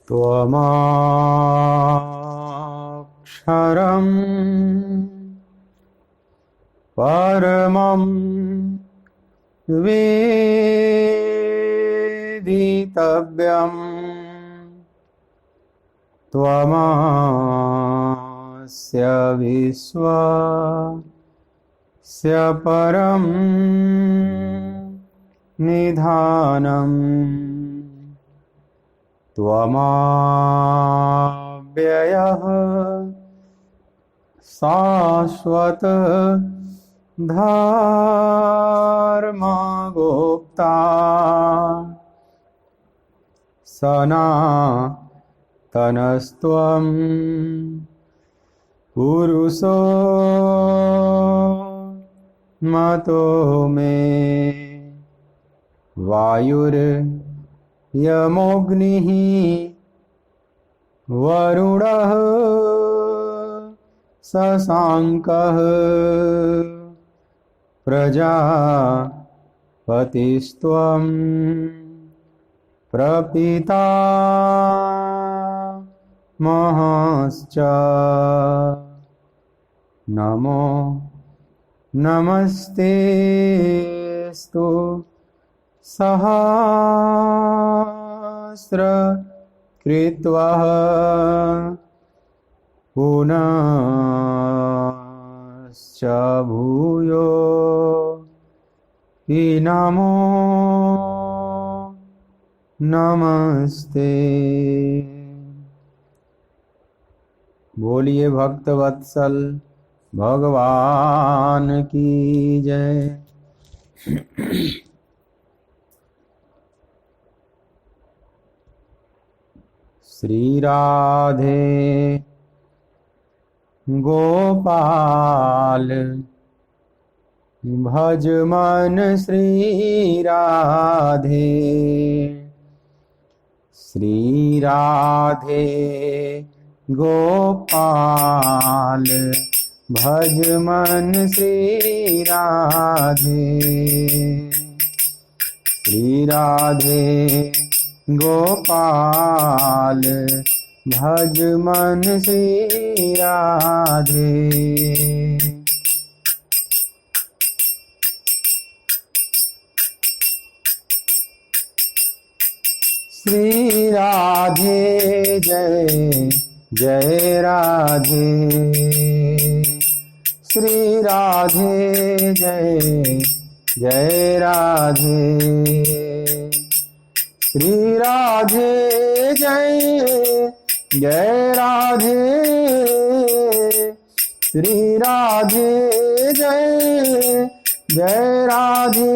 त्वमक्षरं परमं वेदितव्यं त्वमस्य विश्वस्य परं निधानम् त्वमव्ययः शाश्वत धर्मगोप्ता सनातनस्त्वं पुरुषो मतो मे वायुर्यमोऽग्निः वरुणः शशाङ्कः प्रजापतिस्त्वं प्रपितामहश्च नमो नमस्तेस्तु सहस्रकृत्वः पुनश्च भूयो हि नमो नमस्ते। बोलिए भक्तवत्सल भगवान की जय। श्री राधे गोपाल भज मन श्री राधे। श्री राधे गोपाल भज मन श्री राधे। श्री राधे गोपाल भज मन श्री राधे। श्री राधे जय जय राधे। श्री राधे जय जय राधे। श्री राधे जय जय राधे। श्री राधे जय जय राधे।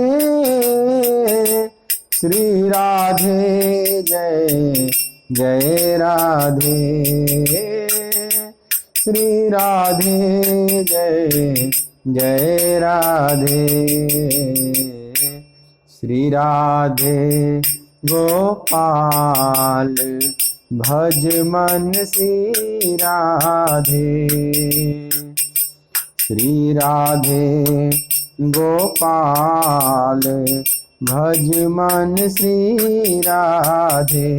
श्री राधे जय जय राधे। श्री राधे जय जय राधे। श्री राधे गोपाल भज मन श्री राधे। श्री राधे गोपाल भज मन श्री राधे।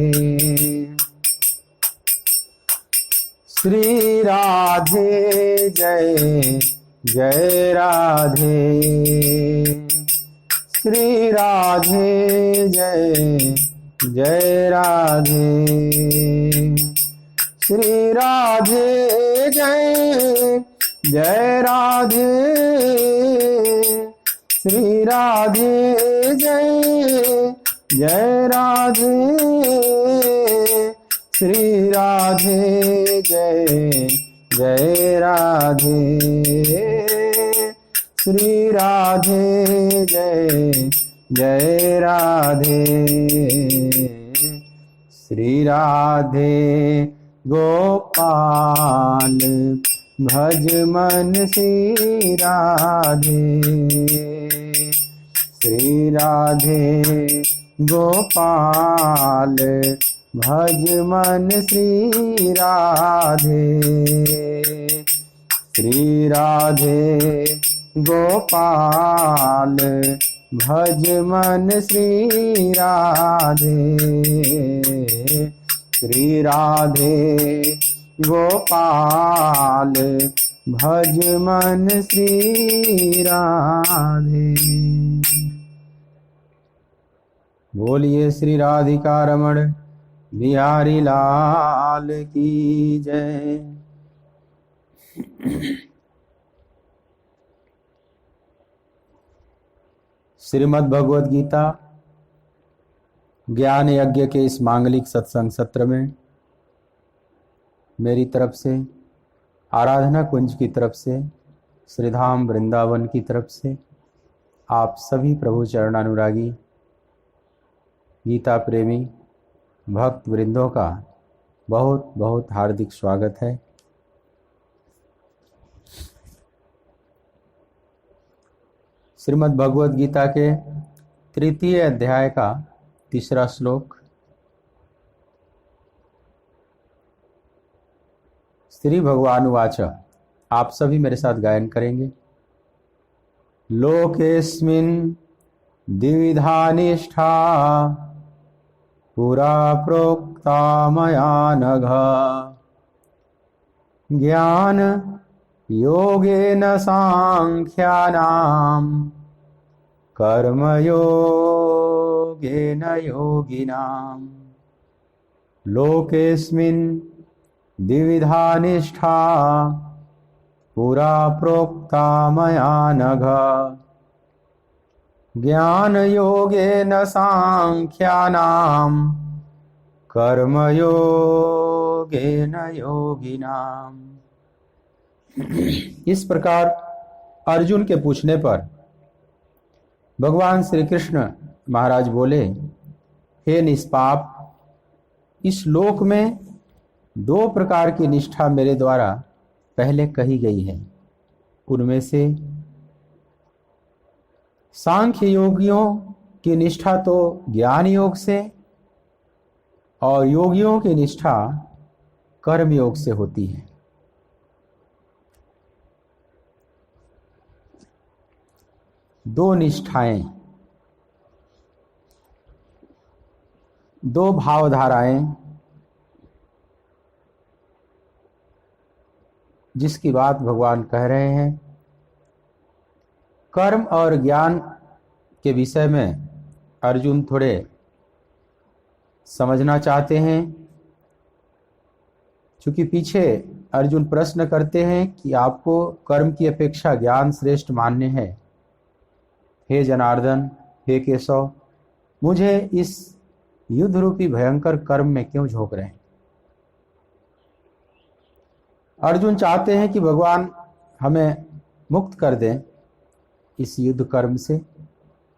श्री राधे जय जय राधे। श्री राधे जय जय राधे। श्री राधे जय जय राधे। श्री राधे जय जय राधे। श्री राधे जय जय राधे। श्री राधे जय जय राधे। श्री राधे गोपाल भज मन श्री राधे। श्री राधे गोपाल भज मन श्री राधे। श्री राधे गोपाल भज मन श्री राधे। श्री राधे गोपाल भज मन श्री राधे। बोलिए श्री राधिका रमण बिहारी लाल की जय। श्रीमद् भगवद गीता ज्ञान यज्ञ के इस मांगलिक सत्संग सत्र में मेरी तरफ से, आराधना कुंज की तरफ से, श्रीधाम वृंदावन की तरफ से आप सभी प्रभु चरणानुरागी गीता प्रेमी भक्त वृंदों का बहुत बहुत हार्दिक स्वागत है। श्रीमद् भगवद गीता के तृतीय अध्याय का तीसरा श्लोक। श्री भगवान उवाच, आप सभी मेरे साथ गायन करेंगे। लोकेस्मिन् द्विविधा निष्ठा पुरा प्रोक्ता मया नघ, ज्ञान योगेन सांख्यानां कर्म योगेन योगिनां। लोकेस्मिन् द्विविधा निष्ठा पुरा प्रोक्ता मया नघ, ज्ञान योगेन सांख्यानां कर्म योगेन योगिनां। इस प्रकार अर्जुन के पूछने पर भगवान श्री कृष्ण महाराज बोले, हे निष्पाप, इस लोक में दो प्रकार की निष्ठा मेरे द्वारा पहले कही गई है। उनमें से सांख्य योगियों की निष्ठा तो ज्ञान योग से और योगियों की निष्ठा कर्म योग से होती है। दो निष्ठाएं, दो भावधाराएं जिसकी बात भगवान कह रहे हैं। कर्म और ज्ञान के विषय में अर्जुन थोड़े समझना चाहते हैं, क्योंकि पीछे अर्जुन प्रश्न करते हैं कि आपको कर्म की अपेक्षा ज्ञान श्रेष्ठ मान्य है। हे जनार्दन, हे केशव, मुझे इस युद्ध रूपी भयंकर कर्म में क्यों झोंक रहे हैं। अर्जुन चाहते हैं कि भगवान हमें मुक्त कर दें इस युद्ध कर्म से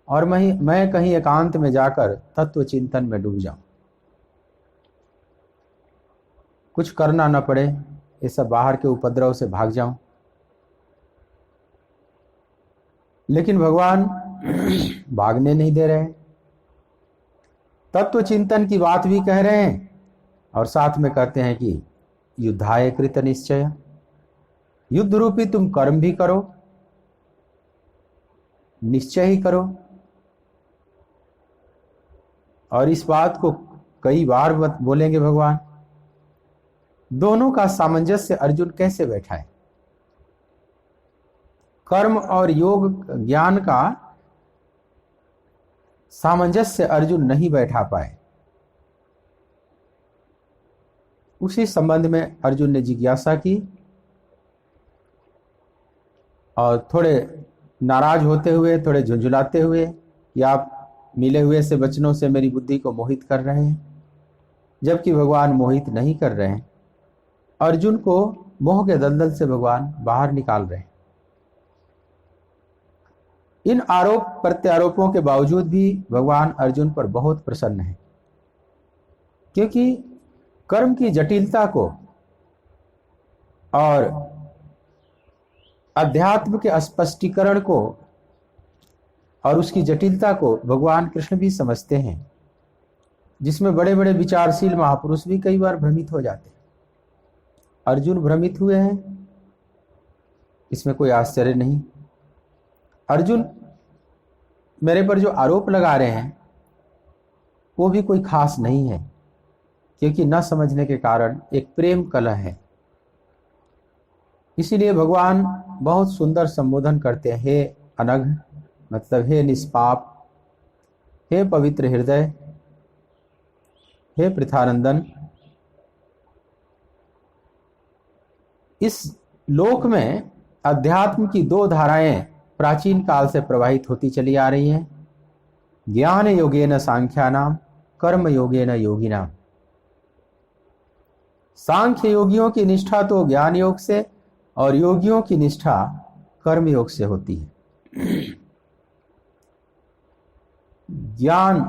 और मैं कहीं एकांत में जाकर तत्व चिंतन में डूब जाऊं, कुछ करना न पड़े, ये सब बाहर के उपद्रव से भाग जाऊं। लेकिन भगवान भागने नहीं दे रहे, तत्व चिंतन की बात भी कह रहे हैं और साथ में कहते हैं कि युद्धाय कृत निश्चय, युद्ध रूपी तुम कर्म भी करो, निश्चय ही करो। और इस बात को कई बार बोलेंगे भगवान। दोनों का सामंजस्य अर्जुन कैसे बैठाए? कर्म और योग ज्ञान का सामंजस्य अर्जुन नहीं बैठा पाए। उसी संबंध में अर्जुन ने जिज्ञासा की और थोड़े नाराज होते हुए, थोड़े झुंझुलाते हुए, या आप मिले हुए से वचनों से मेरी बुद्धि को मोहित कर रहे हैं, जबकि भगवान मोहित नहीं कर रहे हैं। अर्जुन को मोह के दलदल से भगवान बाहर निकाल रहे हैं। इन आरोप प्रत्यारोपों के बावजूद भी भगवान अर्जुन पर बहुत प्रसन्न है, क्योंकि कर्म की जटिलता को और अध्यात्म के स्पष्टीकरण को और उसकी जटिलता को भगवान कृष्ण भी समझते हैं, जिसमें बड़े बड़े विचारशील महापुरुष भी कई बार भ्रमित हो जाते हैं। अर्जुन भ्रमित हुए हैं, इसमें कोई आश्चर्य नहीं। अर्जुन मेरे पर जो आरोप लगा रहे हैं वो भी कोई खास नहीं है। क्योंकि न समझने के कारण एक प्रेम कलह है। इसीलिए भगवान बहुत सुंदर संबोधन करते हैं, हे अनघ, मतलब हे निष्पाप, हे पवित्र हृदय, हे पृथानंदन। इस लोक में अध्यात्म की दो धाराएं प्राचीन काल से प्रवाहित होती चली आ रही हैं, ज्ञान योगेन सांख्यानाम, कर्म योगेन योगिनाम। सांख्य योगियों की निष्ठा तो ज्ञान योग से और योगियों की निष्ठा कर्म योग से होती है। ज्ञान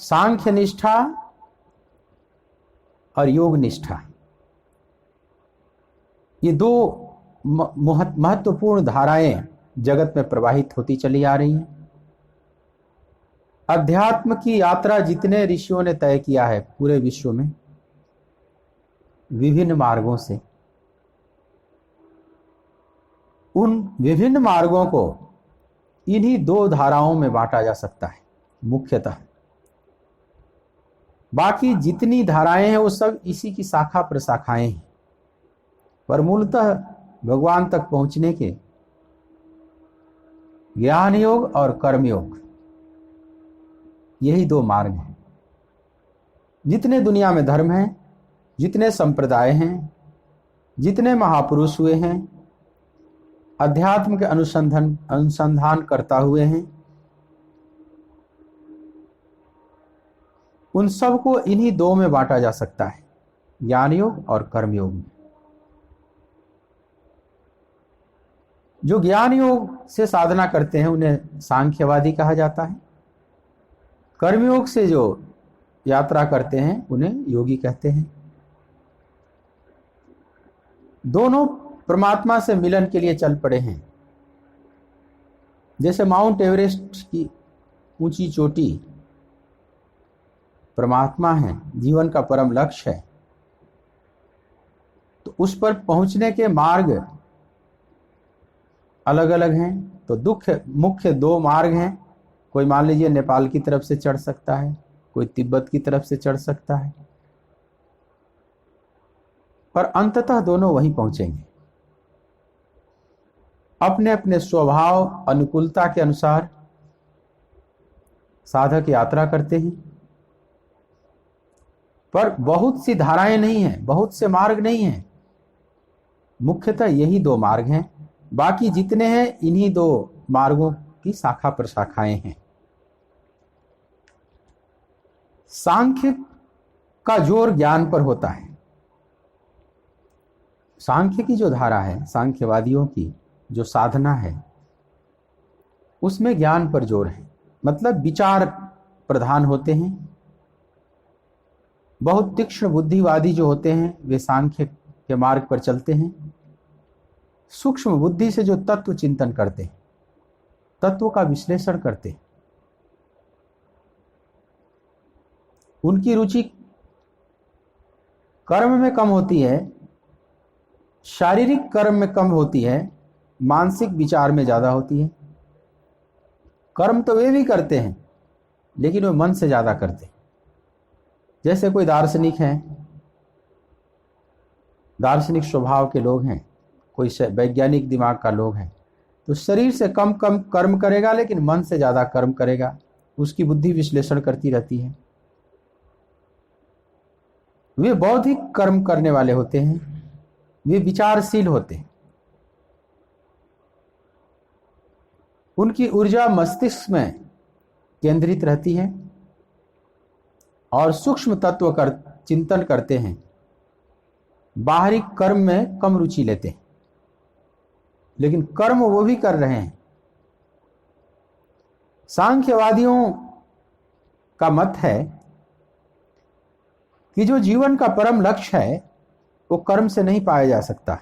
सांख्य निष्ठा और योग निष्ठा, ये दो महत्वपूर्ण धाराएं जगत में प्रवाहित होती चली आ रही हैं। अध्यात्म की यात्रा जितने ऋषियों ने तय किया है पूरे विश्व में विभिन्न मार्गों से, उन विभिन्न मार्गों को इन्हीं दो धाराओं में बांटा जा सकता है मुख्यतः। बाकी जितनी धाराएं हैं वो सब इसी की शाखा प्रशाखाएं हैं, पर मूलतः भगवान तक पहुंचने के ज्ञान योग और कर्म योग, यही दो मार्ग हैं। जितने दुनिया में धर्म हैं, जितने संप्रदाय हैं, जितने महापुरुष हुए हैं, अध्यात्म के अनुसंधान करता हुए हैं, उन सबको इन्हीं दो में बांटा जा सकता है, ज्ञान योग और कर्म योग में। जो ज्ञान योग से साधना करते हैं उन्हें सांख्यवादी कहा जाता है। कर्मयोग से जो यात्रा करते हैं उन्हें योगी कहते हैं। दोनों परमात्मा से मिलन के लिए चल पड़े हैं। जैसे माउंट एवरेस्ट की ऊंची चोटी परमात्मा है, जीवन का परम लक्ष्य है, तो उस पर पहुंचने के मार्ग अलग अलग हैं। तो मुख्य दो मार्ग हैं। कोई मान लीजिए नेपाल की तरफ से चढ़ सकता है, कोई तिब्बत की तरफ से चढ़ सकता है, पर अंततः दोनों वहीं पहुंचेंगे। अपने अपने स्वभाव अनुकूलता के अनुसार साधक यात्रा करते हैं, पर बहुत सी धाराएं नहीं हैं, बहुत से मार्ग नहीं हैं। मुख्यतः यही दो मार्ग हैं। बाकी जितने हैं इन्हीं दो मार्गों की शाखा प्रशाखाएं हैं। सांख्य का जोर ज्ञान पर होता है। सांख्य की जो धारा है, सांख्यवादियों की जो साधना है, उसमें ज्ञान पर जोर है, मतलब विचार प्रधान होते हैं। बहुत तीक्ष्ण बुद्धिवादी जो होते हैं वे सांख्य के मार्ग पर चलते हैं। सूक्ष्म बुद्धि से जो तत्व चिंतन करते हैं, तत्वों का विश्लेषण करते हैं, उनकी रुचि कर्म में कम होती है, शारीरिक कर्म में कम होती है, मानसिक विचार में ज्यादा होती है। कर्म तो वे भी करते हैं लेकिन वे मन से ज्यादा करते हैं। जैसे कोई दार्शनिक हैं, दार्शनिक स्वभाव के लोग हैं, कोई वैज्ञानिक दिमाग का लोग है, तो शरीर से कम कम कर्म करेगा लेकिन मन से ज्यादा कर्म करेगा। उसकी बुद्धि विश्लेषण करती रहती है। वे बौद्धिक कर्म करने वाले होते हैं, वे विचारशील होते हैं। उनकी ऊर्जा मस्तिष्क में केंद्रित रहती है और सूक्ष्म तत्व कर चिंतन करते हैं। बाहरी कर्म में कम रुचि लेते हैं, लेकिन कर्म वो भी कर रहे हैं। सांख्यवादियों का मत है कि जो जीवन का परम लक्ष्य है वो कर्म से नहीं पाया जा सकता,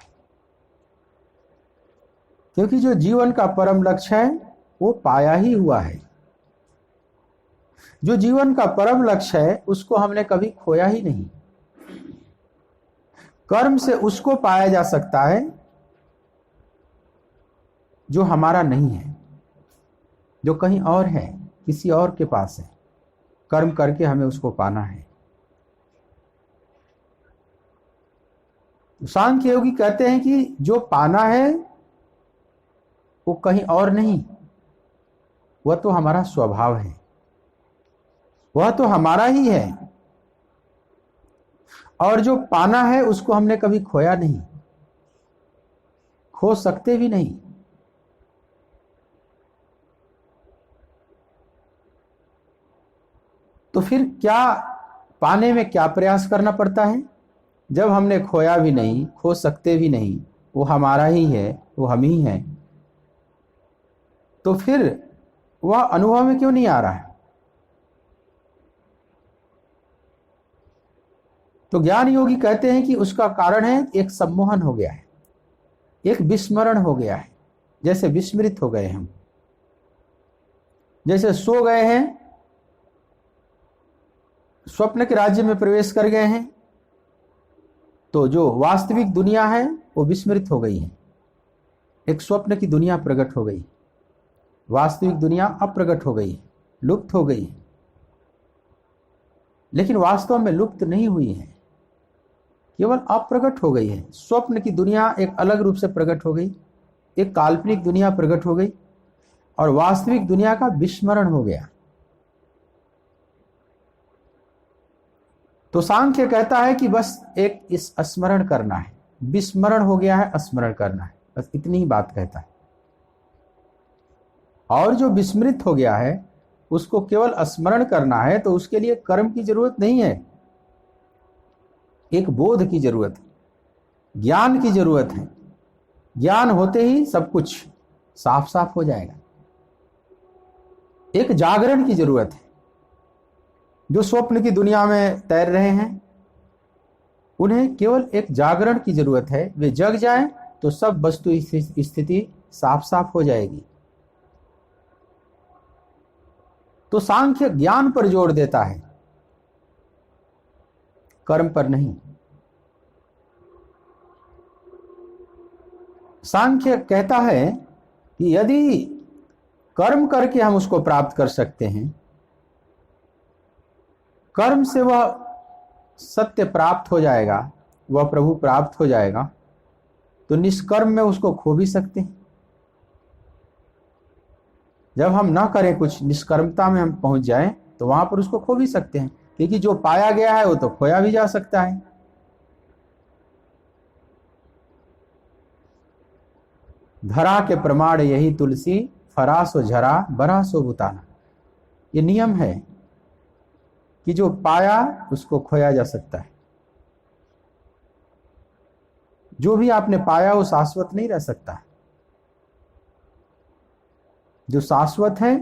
क्योंकि जो जीवन का परम लक्ष्य है वो पाया ही हुआ है। जो जीवन का परम लक्ष्य है उसको हमने कभी खोया ही नहीं। कर्म से उसको पाया जा सकता है जो हमारा नहीं है, जो कहीं और है, किसी और के पास है। कर्म करके हमें उसको पाना है। सांख्य योगी कहते हैं कि जो पाना है वो कहीं और नहीं, वह तो हमारा स्वभाव है, वह तो हमारा ही है, और जो पाना है उसको हमने कभी खोया नहीं, खो सकते भी नहीं। तो फिर क्या पाने में क्या प्रयास करना पड़ता है? जब हमने खोया भी नहीं, खो सकते भी नहीं, वो हमारा ही है, वो हम ही हैं, तो फिर वह अनुभव में क्यों नहीं आ रहा है? तो ज्ञान योगी कहते हैं कि उसका कारण है एक सम्मोहन हो गया है, एक विस्मरण हो गया है, जैसे विस्मृत हो गए हम, जैसे सो गए हैं, स्वप्न के राज्य में प्रवेश कर गए हैं, तो जो वास्तविक दुनिया है वो विस्मृत हो गई है, एक स्वप्न की दुनिया प्रकट हो गई, वास्तविक दुनिया अप्रकट हो गई, लुप्त हो गई। लेकिन वास्तव में लुप्त नहीं हुई है, केवल अप्रकट हो गई है। स्वप्न की दुनिया एक अलग रूप से प्रकट हो गई, एक काल्पनिक दुनिया प्रकट हो गई, और वास्तविक दुनिया का विस्मरण हो गया। तो सांख्य कहता है कि बस एक इस स्मरण करना है, विस्मरण हो गया है, स्मरण करना है, बस इतनी ही बात कहता है। और जो विस्मृत हो गया है उसको केवल स्मरण करना है, तो उसके लिए कर्म की जरूरत नहीं है, एक बोध की जरूरत है, ज्ञान की जरूरत है। ज्ञान होते ही सब कुछ साफ साफ हो जाएगा। एक जागरण की जरूरत है। जो स्वप्न की दुनिया में तैर रहे हैं उन्हें केवल एक जागरण की जरूरत है, वे जग जाएं तो सब वस्तु स्थिति साफ साफ हो जाएगी। तो सांख्य ज्ञान पर जोर देता है, कर्म पर नहीं। सांख्य कहता है कि यदि कर्म करके हम उसको प्राप्त कर सकते हैं, कर्म से वह सत्य प्राप्त हो जाएगा, वह प्रभु प्राप्त हो जाएगा, तो निष्कर्म में उसको खो भी सकते हैं। जब हम ना करें कुछ, निष्कर्मता में हम पहुंच जाएं, तो वहां पर उसको खो भी सकते हैं, क्योंकि जो पाया गया है वो तो खोया भी जा सकता है। धरा के प्रमाण यही तुलसी, फरासो झरा बरासो बुताना। ये नियम है कि जो पाया उसको खोया जा सकता है। जो भी आपने पाया वो शाश्वत नहीं रह सकता। जो शाश्वत है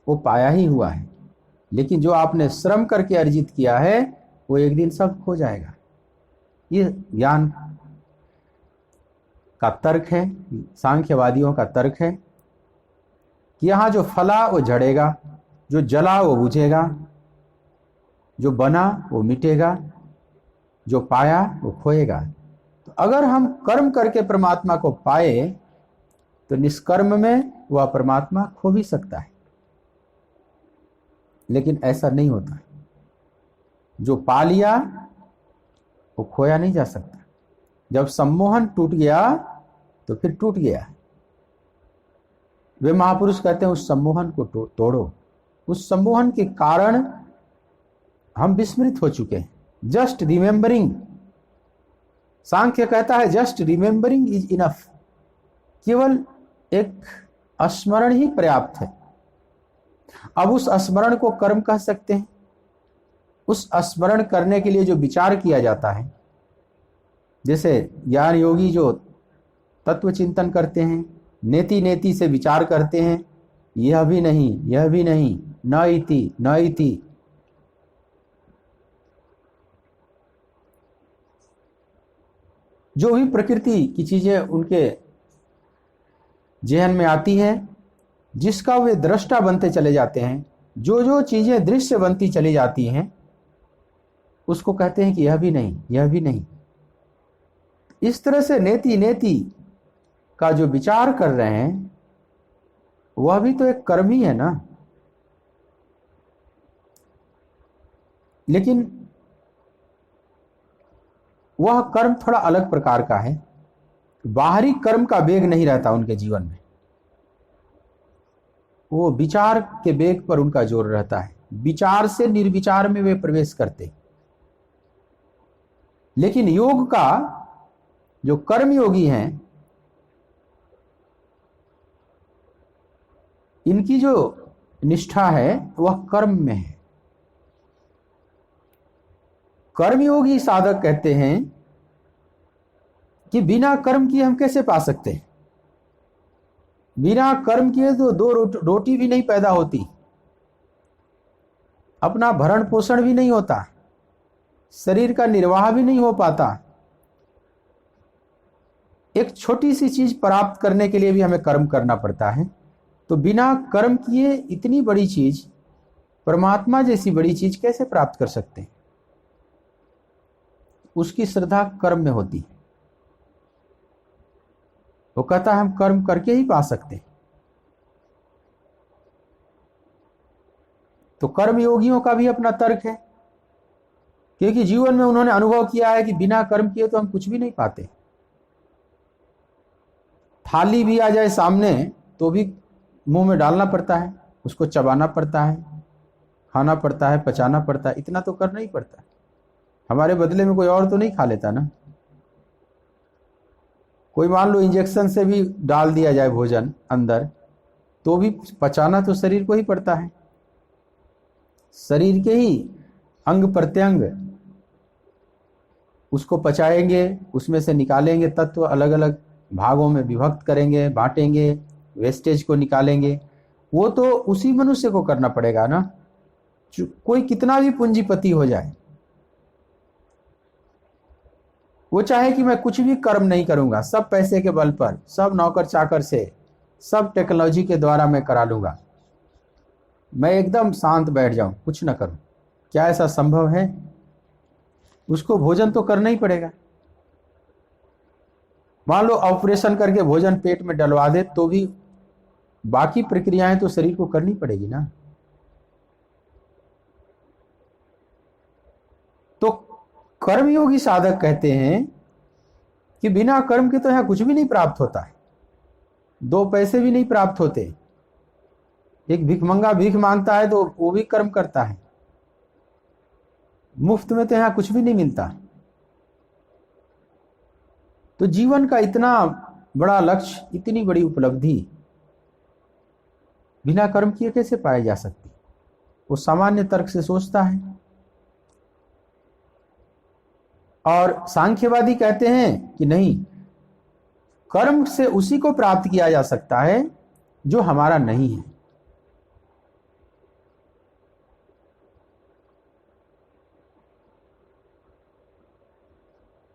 वो पाया ही हुआ है, लेकिन जो आपने श्रम करके अर्जित किया है वो एक दिन सब खो जाएगा। ये ज्ञान का तर्क है, सांख्यवादियों का तर्क है कि यहां जो फला वो झड़ेगा, जो जला वो बुझेगा, जो बना वो मिटेगा, जो पाया वो खोएगा। तो अगर हम कर्म करके परमात्मा को पाए तो निष्कर्म में वह परमात्मा खो भी सकता है, लेकिन ऐसा नहीं होता। जो पा लिया वो खोया नहीं जा सकता। जब सम्मोहन टूट गया तो फिर टूट गया। वे महापुरुष कहते हैं उस सम्मोहन को तोड़ो। उस सम्मोहन के कारण हम विस्मृत हो चुके हैं। जस्ट रिमेंबरिंग, सांख्य कहता है जस्ट रिमेंबरिंग इज इनफ। केवल एक स्मरण ही पर्याप्त है। अब उस स्मरण को कर्म कह सकते हैं। उस स्मरण करने के लिए जो विचार किया जाता है, जैसे ज्ञान योगी जो तत्व चिंतन करते हैं, नेति नेति से विचार करते हैं, यह भी नहीं, यह भी नहीं, न इति न इति, जो भी प्रकृति की चीजें उनके जेहन में आती है, जिसका वे दृष्टा बनते चले जाते हैं, जो जो चीजें दृश्य बनती चली जाती हैं, उसको कहते हैं कि यह भी नहीं, यह भी नहीं। इस तरह से नेति नेति का जो विचार कर रहे हैं वह भी तो एक कर्म ही है ना। लेकिन वह कर्म थोड़ा अलग प्रकार का है। बाहरी कर्म का वेग नहीं रहता उनके जीवन में, वो विचार के वेग पर उनका जोर रहता है। विचार से निर्विचार में वे प्रवेश करते। लेकिन योग का जो कर्म योगी हैं, इनकी जो निष्ठा है वह कर्म में है। कर्मयोगी साधक कहते हैं कि बिना कर्म किए हम कैसे पा सकते हैं। बिना कर्म किए तो दो रोटी भी नहीं पैदा होती, अपना भरण पोषण भी नहीं होता, शरीर का निर्वाह भी नहीं हो पाता। एक छोटी सी चीज प्राप्त करने के लिए भी हमें कर्म करना पड़ता है। तो बिना कर्म किए इतनी बड़ी चीज, परमात्मा जैसी बड़ी चीज कैसे प्राप्त कर सकते हैं? उसकी श्रद्धा कर्म में होती है। वो कहता है हम कर्म करके ही पा सकते हैं। तो कर्म योगियों का भी अपना तर्क है, क्योंकि जीवन में उन्होंने अनुभव किया है कि बिना कर्म किए तो हम कुछ भी नहीं पाते। थाली भी आ जाए सामने तो भी मुंह में डालना पड़ता है, उसको चबाना पड़ता है, खाना पड़ता है, पचाना पड़ता है, इतना तो करना ही पड़ता है। हमारे बदले में कोई और तो नहीं खा लेता ना। कोई मान लो इंजेक्शन से भी डाल दिया जाए भोजन अंदर, तो भी पचाना तो शरीर को ही पड़ता है। शरीर के ही अंग प्रत्यंग उसको पचाएंगे, उसमें से निकालेंगे तत्व, अलग अलग भागों में विभक्त करेंगे, बांटेंगे, वेस्टेज को निकालेंगे। वो तो उसी मनुष्य को करना पड़ेगा ना, कोई कितना भी पूंजीपति हो जाए। वो चाहे कि मैं कुछ भी कर्म नहीं करूंगा, सब पैसे के बल पर, सब नौकर चाकर से, सब टेक्नोलॉजी के द्वारा मैं करा लूंगा, मैं एकदम शांत बैठ जाऊं, कुछ ना करूं, क्या ऐसा संभव है? उसको भोजन तो करना ही पड़ेगा। मान लो ऑपरेशन करके भोजन पेट में डलवा दे तो भी बाकी प्रक्रियाएं तो शरीर को करनी पड़ेगी ना। तो कर्मयोगी साधक कहते हैं कि बिना कर्म के तो यहां कुछ भी नहीं प्राप्त होता है, 2 पैसे भी नहीं प्राप्त होते। एक भिखमंगा भीख मांगता है तो वो भी कर्म करता है, मुफ्त में तो यहां कुछ भी नहीं मिलता। तो जीवन का इतना बड़ा लक्ष्य, इतनी बड़ी उपलब्धि बिना कर्म किए कैसे पाई जा सकती? वो सामान्य तर्क से सोचता है। और सांख्यवादी कहते हैं कि नहीं, कर्म से उसी को प्राप्त किया जा सकता है जो हमारा नहीं है।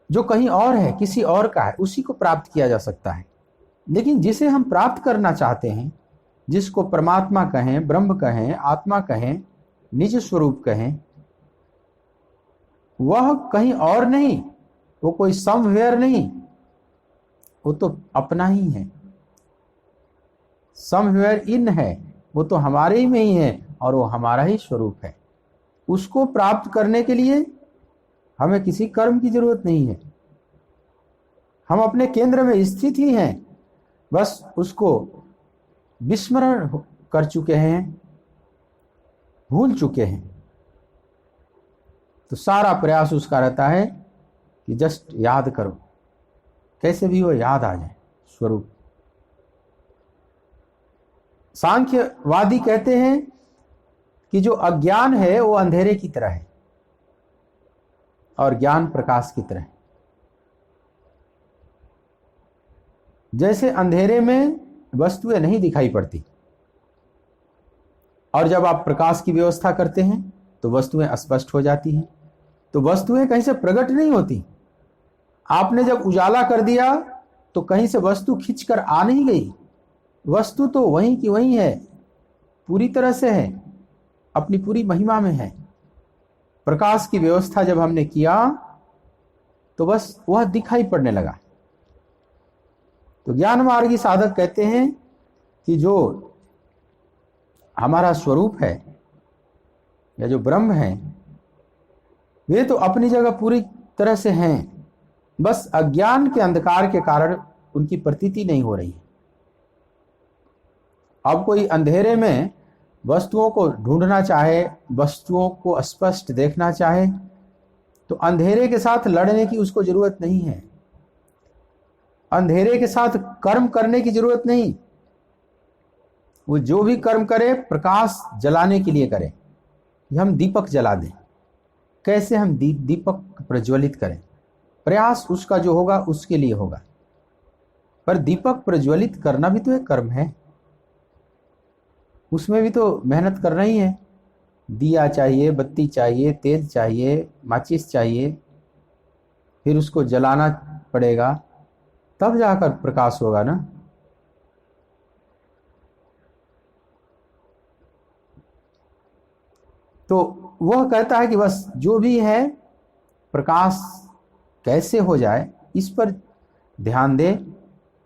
जो कहीं और है, किसी और का है, उसी को प्राप्त किया जा सकता है। लेकिन जिसे हम प्राप्त करना चाहते हैं, जिसको परमात्मा कहें, ब्रह्म कहें, आत्मा कहें, निज स्वरूप कहें, वह कहीं और नहीं, वो कोई समवेयर नहीं, वो तो अपना ही है। समवेयर इन है, वो तो हमारे ही में ही है और वो हमारा ही स्वरूप है। उसको प्राप्त करने के लिए हमें किसी कर्म की जरूरत नहीं है। हम अपने केंद्र में स्थित ही हैं, बस उसको विस्मरण कर चुके हैं, भूल चुके हैं। तो सारा प्रयास उसका रहता है कि जस्ट याद करो, कैसे भी हो याद आ जाए स्वरूप। सांख्यवादी कहते हैं कि जो अज्ञान है वो अंधेरे की तरह है और ज्ञान प्रकाश की तरह है। जैसे अंधेरे में वस्तुएं नहीं दिखाई पड़ती और जब आप प्रकाश की व्यवस्था करते हैं तो वस्तुएं स्पष्ट हो जाती हैं। तो वस्तुएं कहीं से प्रकट नहीं होती। आपने जब उजाला कर दिया तो कहीं से वस्तु खींचकर आ नहीं गई, वस्तु तो वहीं की वहीं है, पूरी तरह से है, अपनी पूरी महिमा में है। प्रकाश की व्यवस्था जब हमने किया तो बस वह दिखाई पड़ने लगा। तो ज्ञान मार्गी साधक कहते हैं कि जो हमारा स्वरूप है या जो ब्रह्म है, वे तो अपनी जगह पूरी तरह से हैं, बस अज्ञान के अंधकार के कारण उनकी प्रतीति नहीं हो रही है। अब कोई अंधेरे में वस्तुओं को ढूंढना चाहे, वस्तुओं को स्पष्ट देखना चाहे, तो अंधेरे के साथ लड़ने की उसको जरूरत नहीं है, अंधेरे के साथ कर्म करने की जरूरत नहीं। वो जो भी कर्म करे प्रकाश जलाने के लिए करे। हम दीपक जला दें, कैसे हम दीपक प्रज्वलित करें, प्रयास उसका जो होगा उसके लिए होगा। पर दीपक प्रज्वलित करना भी तो एक कर्म है, उसमें भी तो मेहनत करना ही है। दिया चाहिए, बत्ती चाहिए, तेल चाहिए, माचिस चाहिए, फिर उसको जलाना पड़ेगा, तब जाकर प्रकाश होगा ना। तो वह कहता है कि बस जो भी है प्रकाश कैसे हो जाए इस पर ध्यान दे,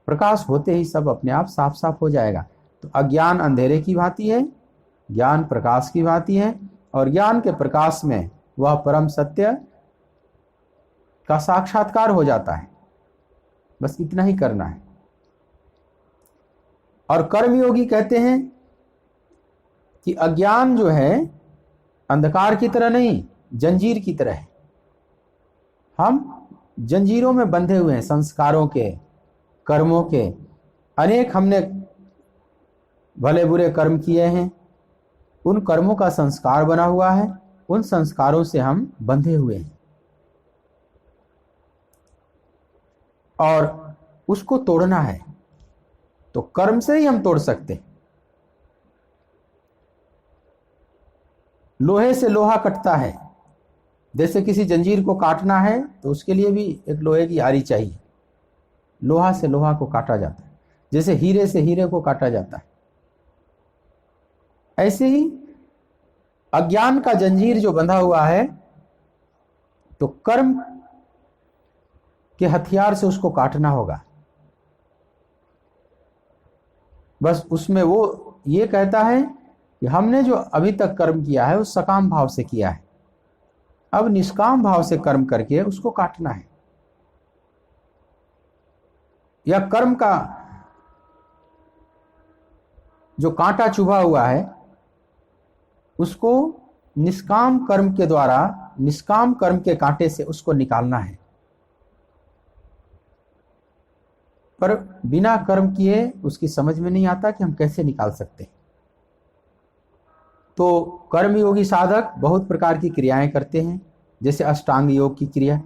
प्रकाश होते ही सब अपने आप साफ साफ हो जाएगा। तो अज्ञान अंधेरे की भांति है, ज्ञान प्रकाश की भांति है, और ज्ञान के प्रकाश में वह परम सत्य का साक्षात्कार हो जाता है। बस इतना ही करना है। और कर्मयोगी कहते हैं कि अज्ञान जो है अंधकार की तरह नहीं, जंजीर की तरह है। हम जंजीरों में बंधे हुए हैं, संस्कारों के, कर्मों के। अनेक हमने भले बुरे कर्म किए हैं, उन कर्मों का संस्कार बना हुआ है, उन संस्कारों से हम बंधे हुए हैं और उसको तोड़ना है। तो कर्म से ही हम तोड़ सकते हैं। लोहे से लोहा कटता है, जैसे किसी जंजीर को काटना है तो उसके लिए भी एक लोहे की आरी चाहिए। लोहा से लोहा को काटा जाता है, जैसे हीरे से हीरे को काटा जाता है। ऐसे ही अज्ञान का जंजीर जो बंधा हुआ है, तो कर्म के हथियार से उसको काटना होगा। बस उसमें वो ये कहता है कि हमने जो अभी तक कर्म किया है वो सकाम भाव से किया है, अब निष्काम भाव से कर्म करके उसको काटना है। या कर्म का जो कांटा चुभा हुआ है उसको निष्काम कर्म के द्वारा, निष्काम कर्म के कांटे से उसको निकालना है। पर बिना कर्म किए उसकी समझ में नहीं आता कि हम कैसे निकाल सकते हैं। तो कर्मयोगी साधक बहुत प्रकार की क्रियाएं करते हैं, जैसे अष्टांग योग की क्रिया,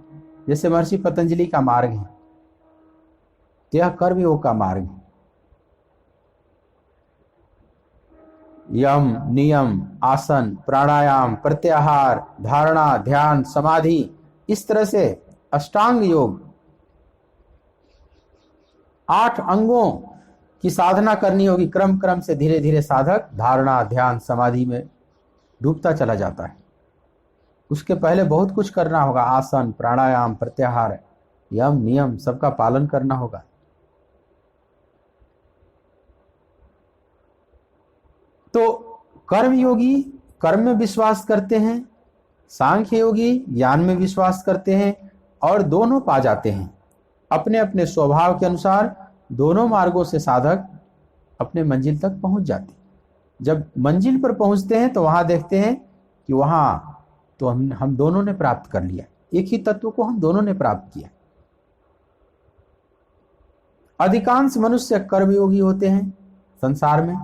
जैसे महर्षि पतंजलि का मार्ग है, तो यह कर्मयोग का मार्ग है। यम, नियम, आसन, प्राणायाम, प्रत्याहार, धारणा, ध्यान, समाधि, इस तरह से अष्टांग योग 8 अंगों की साधना करनी होगी। क्रम क्रम से धीरे धीरे साधक धारणा, ध्यान, समाधि में डूबता चला जाता है। उसके पहले बहुत कुछ करना होगा, आसन, प्राणायाम, प्रत्याहार, यम, नियम सबका पालन करना होगा। तो कर्म योगी कर्म में विश्वास करते हैं, सांख्य योगी ज्ञान में विश्वास करते हैं, और दोनों पा जाते हैं। अपने अपने स्वभाव के अनुसार दोनों मार्गों से साधक अपने मंजिल तक पहुंच जाते हैं। जब मंजिल पर पहुंचते हैं तो वहां देखते हैं कि वहां तो हम दोनों ने प्राप्त कर लिया, एक ही तत्व को हम दोनों ने प्राप्त किया। अधिकांश मनुष्य कर्मयोगी होते हैं संसार में।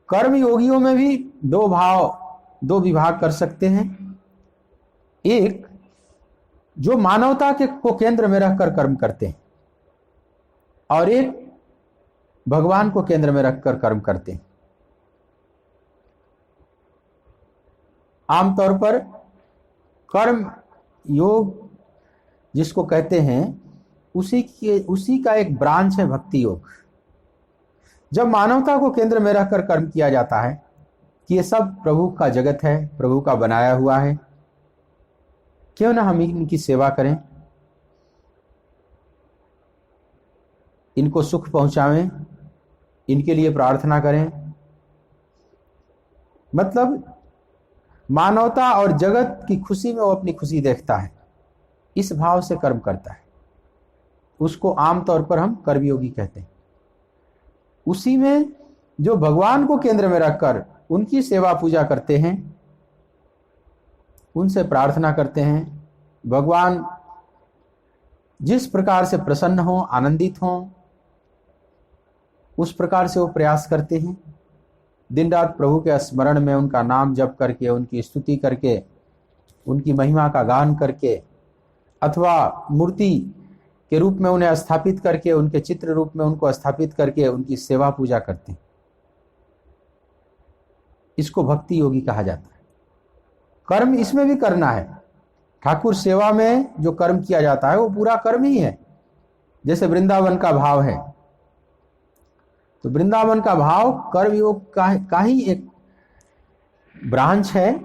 कर्मयोगियों में भी दो विभाग कर सकते हैं। एक जो मानवता को केंद्र में रखकर कर्म करते हैं, और एक भगवान को केंद्र में रखकर कर्म करते हैं। आमतौर पर कर्म योग जिसको कहते हैं उसी का एक ब्रांच है भक्ति योग। जब मानवता को केंद्र में रखकर कर्म किया जाता है कि ये सब प्रभु का जगत है, प्रभु का बनाया हुआ है, क्यों ना हम इनकी सेवा करें, इनको सुख पहुंचावें, इनके लिए प्रार्थना करें। मतलब मानवता और जगत की खुशी में वो अपनी खुशी देखता है, इस भाव से कर्म करता है। उसको आमतौर पर हम कर्मयोगी कहते हैं। उसी में जो भगवान को केंद्र में रखकर उनकी सेवा पूजा करते हैं, उनसे प्रार्थना करते हैं, भगवान जिस प्रकार से प्रसन्न हो, आनंदित हो, उस प्रकार से वो प्रयास करते हैं। दिन रात प्रभु के स्मरण में उनका नाम जप करके, उनकी स्तुति करके, उनकी महिमा का गान करके, अथवा मूर्ति के रूप में उन्हें स्थापित करके, उनके चित्र रूप में उनको स्थापित करके उनकी सेवा पूजा करते हैं। इसको भक्ति योगी कहा जाता है। कर्म इसमें भी करना है। ठाकुर सेवा में जो कर्म किया जाता है वो पूरा कर्म ही है। जैसे वृंदावन का भाव है, तो वृंदावन का भाव कर्म योग का ही एक ब्रांच है,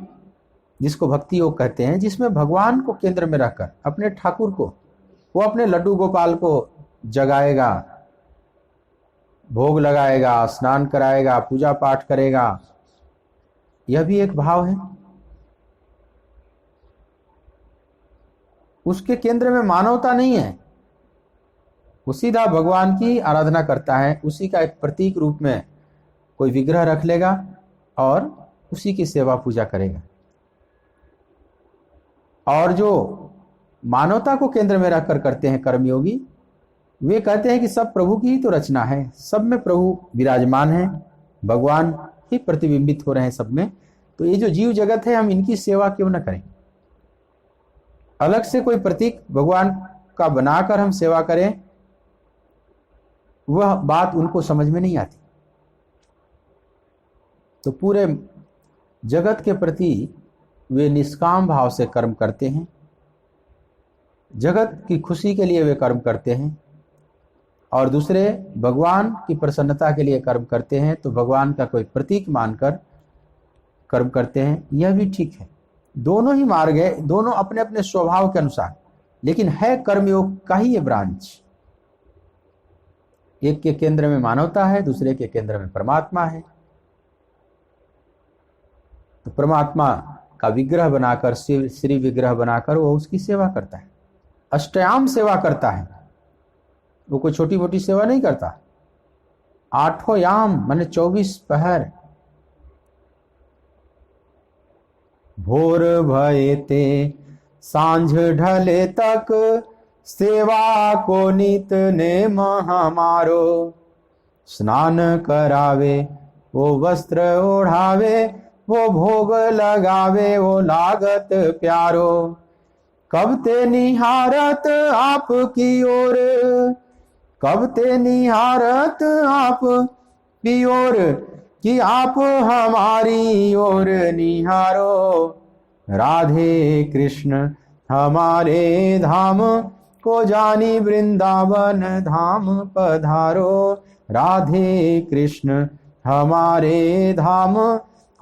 जिसको भक्ति योग कहते हैं, जिसमें भगवान को केंद्र में रखकर अपने ठाकुर को, वो अपने लड्डू गोपाल को जगाएगा, भोग लगाएगा, स्नान कराएगा, पूजा पाठ करेगा। यह भी एक भाव है। उसके केंद्र में मानवता नहीं है, वो सीधा भगवान की आराधना करता है। उसी का एक प्रतीक रूप में कोई विग्रह रख लेगा और उसी की सेवा पूजा करेगा। और जो मानवता को केंद्र में रखकर करते हैं कर्मयोगी, वे कहते हैं कि सब प्रभु की ही तो रचना है, सब में प्रभु विराजमान है, भगवान ही प्रतिबिंबित हो रहे हैं सब में। तो ये जो जीव जगत है, हम इनकी सेवा क्यों न करें? अलग से कोई प्रतीक भगवान का बनाकर हम सेवा करें, वह बात उनको समझ में नहीं आती। तो पूरे जगत के प्रति वे निष्काम भाव से कर्म करते हैं, जगत की खुशी के लिए वे कर्म करते हैं, और दूसरे भगवान की प्रसन्नता के लिए कर्म करते हैं। तो भगवान का कोई प्रतीक मानकर कर्म करते हैं, यह भी ठीक है। दोनों ही मार्ग है, दोनों अपने अपने स्वभाव के अनुसार, लेकिन है कर्मयोग का ही ये ब्रांच। एक के केंद्र में मानवता है, दूसरे के केंद्र में परमात्मा है। तो परमात्मा का विग्रह बनाकर, श्री विग्रह बनाकर वो उसकी सेवा करता है, अष्टयाम सेवा करता है। वो कोई छोटी मोटी सेवा नहीं करता। आठों याम माने 24 पहर। भोर भये ते सांझ ढले तक, सेवा को नित नेम हमारो। स्नान करावे वो वस्त्र ओढ़ावे, वो भोग लगावे वो लागत प्यारो। कब ते निहारत आपकी ओर, कब ते निहारत आप की ओर, कि आप हमारी ओर निहारो। राधे कृष्ण हमारे धाम को जानी, वृंदावन धाम पधारो। राधे कृष्ण हमारे धाम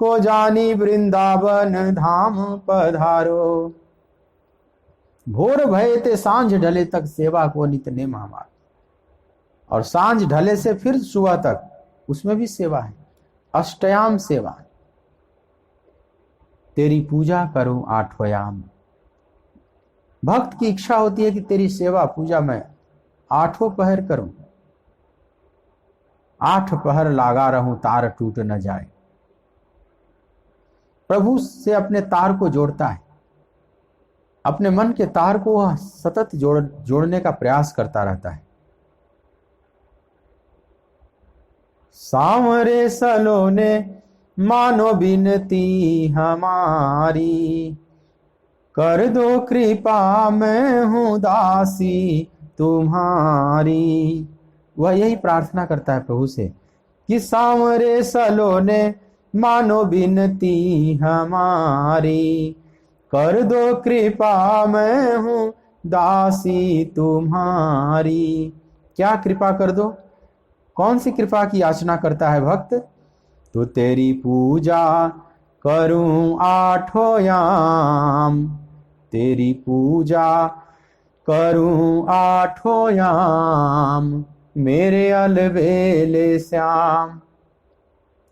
को जानी, वृंदावन धाम पधारो। भोर भये ते सांझ ढले तक, सेवा को नित नेम हमारा। और सांझ ढले से फिर सुबह तक उसमें भी सेवा है, अष्टयाम सेवा। तेरी पूजा करूं आठों याम। भक्त की इच्छा होती है कि तेरी सेवा पूजा मैं आठों पहर करूं, 8 पहर लागा रहूं, तार टूट न जाए। प्रभु से अपने तार को जोड़ता है, अपने मन के तार को वह सतत जोड़ने का प्रयास करता रहता है। सांवरे सलोने मानो बिनती हमारी, कर दो कृपा मैं हूं दासी तुम्हारी। वह यही प्रार्थना करता है प्रभु से कि सांवरे सलोने मानो बिनती हमारी, कर दो कृपा मैं हूं दासी तुम्हारी। क्या कृपा कर दो? कौन सी कृपा की याचना करता है भक्त? तो तेरी पूजा करूं आठों याम, तेरी पूजा करूं आठों याम, मेरे अलबेले श्याम।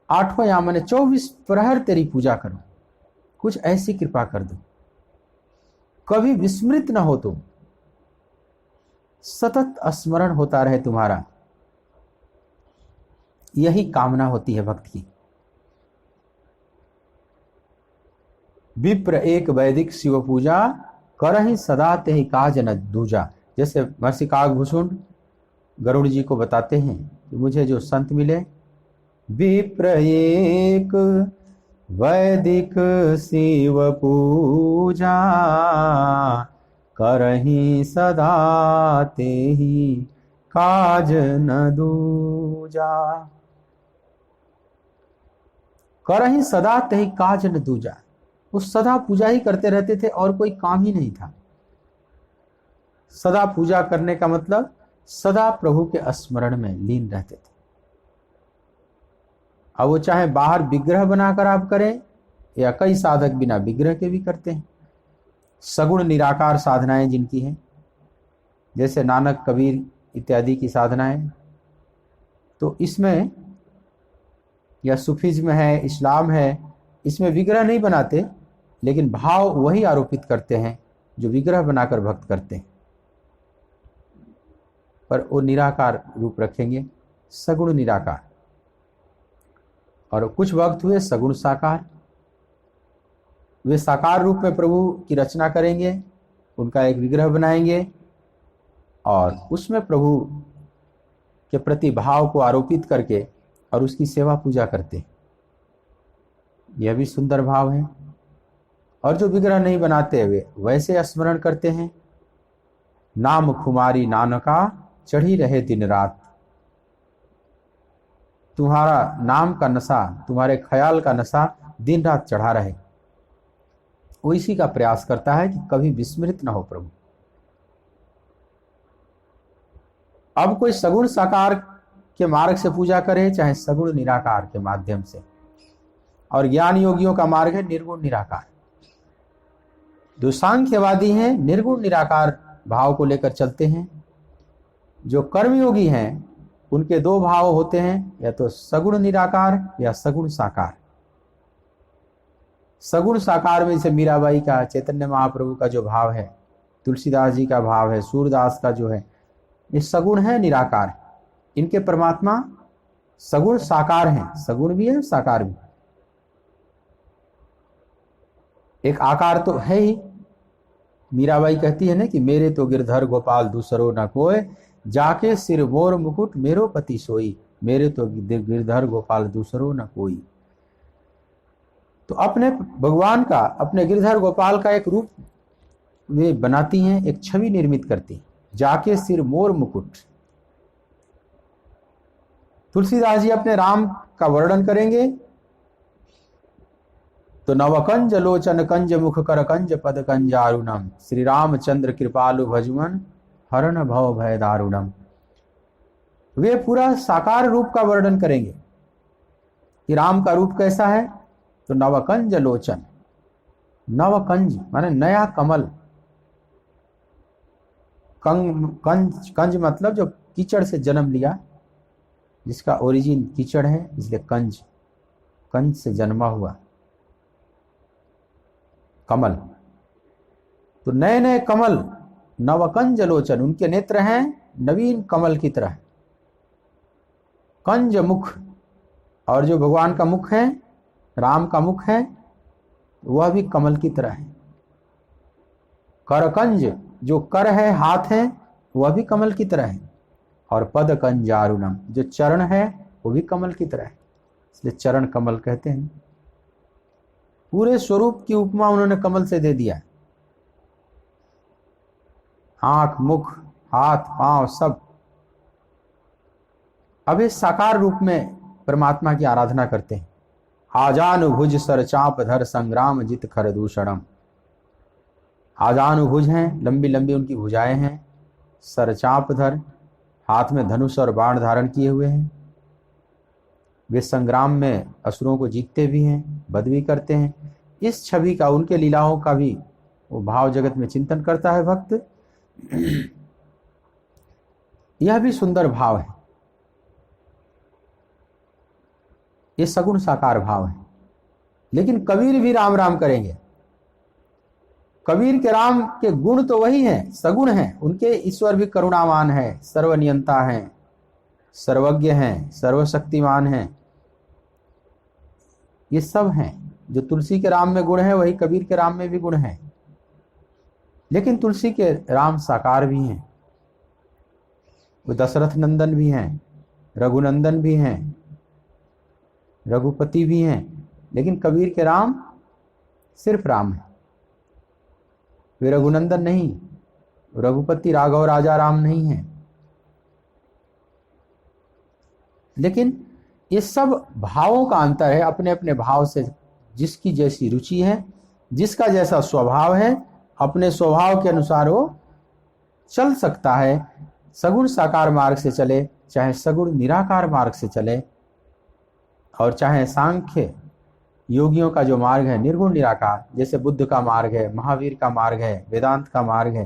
आठों याम मैंने 24 प्रहर तेरी पूजा करूं। कुछ ऐसी कृपा कर दो, कभी विस्मृत न हो तुम। सतत स्मरण होता रहे तुम्हारा, यही कामना होती है भक्त की। विप्र एक वैदिक शिव पूजा, करहि सदा तेहि काज न दूजा। जैसे महर्षि काकभूषुंड गरुड़ जी को बताते हैं कि मुझे जो संत मिले, विप्र एक वैदिक शिव पूजा, करहि सदा तेहि काज न दूजा। करहि सदा तेहि काज न दूजा, वो सदा पूजा ही करते रहते थे और कोई काम ही नहीं था। सदा पूजा करने का मतलब सदा प्रभु के स्मरण में लीन रहते थे। अब वो चाहे बाहर विग्रह बनाकर आप करें या कई साधक बिना विग्रह के भी करते हैं। सगुण निराकार साधनाएं जिनकी हैं, जैसे नानक कबीर इत्यादि की साधनाएं, तो इसमें या सूफीज्म है, इस्लाम है, इसमें विग्रह नहीं बनाते, लेकिन भाव वही आरोपित करते हैं जो विग्रह बनाकर भक्त करते हैं। पर वो निराकार रूप रखेंगे, सगुण निराकार। और कुछ भक्त हुए सगुण साकार, वे साकार रूप में प्रभु की रचना करेंगे, उनका एक विग्रह बनाएंगे और उसमें प्रभु के प्रति भाव को आरोपित करके और उसकी सेवा पूजा करते हैं। यह भी सुंदर भाव है। और जो विग्रह नहीं बनाते वे वैसे स्मरण करते हैं, नाम खुमारी नानका चढ़ी रहे दिन रात। तुम्हारा नाम का नशा, तुम्हारे ख्याल का नशा दिन रात चढ़ा रहे। वो इसी का प्रयास करता है कि कभी विस्मृत ना हो प्रभु। अब कोई सगुण साकार के मार्ग से पूजा करे, चाहे सगुण निराकार के माध्यम से। और ज्ञान योगियों का मार्ग है निर्गुण निराकार। जो सांख्यवादी हैं निर्गुण निराकार भाव को लेकर चलते हैं। जो कर्मयोगी हैं उनके दो भाव होते हैं, या तो सगुण निराकार या सगुण साकार। सगुण साकार में जैसे मीराबाई का, चैतन्य महाप्रभु का जो भाव है, तुलसीदास जी का भाव है, सूरदास का जो है, ये सगुण है, निराकार। इनके परमात्मा सगुण साकार हैं, सगुण भी है साकार भी। एक आकार तो है ही। मीराबाई कहती है ना कि मेरे तो गिरधर गोपाल दूसरो न कोय, जाके सिर मोर मुकुट मेरो पति सोई। मेरे तो गिरधर गोपाल दूसरो न कोई। तो अपने भगवान का, अपने गिरधर गोपाल का एक रूप वे बनाती हैं, एक छवि निर्मित करती हैं, जाके सिर मोर मुकुट। तुलसीदास जी अपने राम का वर्णन करेंगे तो नवकंज लोचन कंज मुख कर कंज पद कंजारुणम, श्री रामचंद्र कृपालु भजमन हरण भव भय दारुणम। वे पूरा साकार रूप का वर्णन करेंगे कि राम का रूप कैसा है। तो नवकंज लोचन, नवकंज माने नया कमल। कंज मतलब जो कीचड़ से जन्म लिया, जिसका ओरिजिन कीचड़ है, इसलिए कंज, कंज से जन्मा हुआ कमल। तो नए नए कमल, नवकंज लोचन, उनके नेत्र हैं नवीन कमल की तरह। कंज मुख, और जो भगवान का मुख है, राम का मुख है, वह भी कमल की तरह है। करकंज, जो कर है, हाथ है, वह भी कमल की तरह है। और पद कंजारुणम, जो चरण है वो भी कमल की तरह है, इसलिए चरण कमल कहते हैं। पूरे स्वरूप की उपमा उन्होंने कमल से दे दिया। आंख, मुख, हाथ, पांव सब। अब इस साकार रूप में परमात्मा की आराधना करते हैं। आजानुभुज सर चाप धर संग्राम जित खर दूषणम। आजानुभुज हैं, लंबी लंबी उनकी भुजाएं हैं। सर चाप धर, हाथ में धनुष और बाण धारण किए हुए हैं। वे संग्राम में असुरों को जीतते भी हैं, वध भी करते हैं। इस छवि का, उनके लीलाओं का भी वो भाव जगत में चिंतन करता है भक्त। यह भी सुंदर भाव है, ये सगुण साकार भाव है। लेकिन कबीर भी राम राम करेंगे। कबीर के राम के गुण तो वही हैं, सगुण हैं। उनके ईश्वर भी करुणावान है, सर्वनियंता है, सर्वज्ञ हैं, सर्वशक्तिमान हैं, ये सब हैं। जो तुलसी के राम में गुण है वही कबीर के राम में भी गुण है। लेकिन तुलसी के राम साकार भी हैं, वो दशरथ नंदन भी हैं, रघुनंदन भी हैं, रघुपति भी हैं। लेकिन कबीर के राम सिर्फ राम है, वे रघुनंदन नहीं, रघुपति राघव राजा राम नहीं है। लेकिन ये सब भावों का अंतर है, अपने अपने भाव से जिसकी जैसी रुचि है, जिसका जैसा स्वभाव है, अपने स्वभाव के अनुसार वो चल सकता है। सगुण साकार मार्ग से चले, चाहे सगुण निराकार मार्ग से चले, और चाहे सांख्य योगियों का जो मार्ग है निर्गुण निराकार, जैसे बुद्ध का मार्ग है, महावीर का मार्ग है, वेदांत का मार्ग है,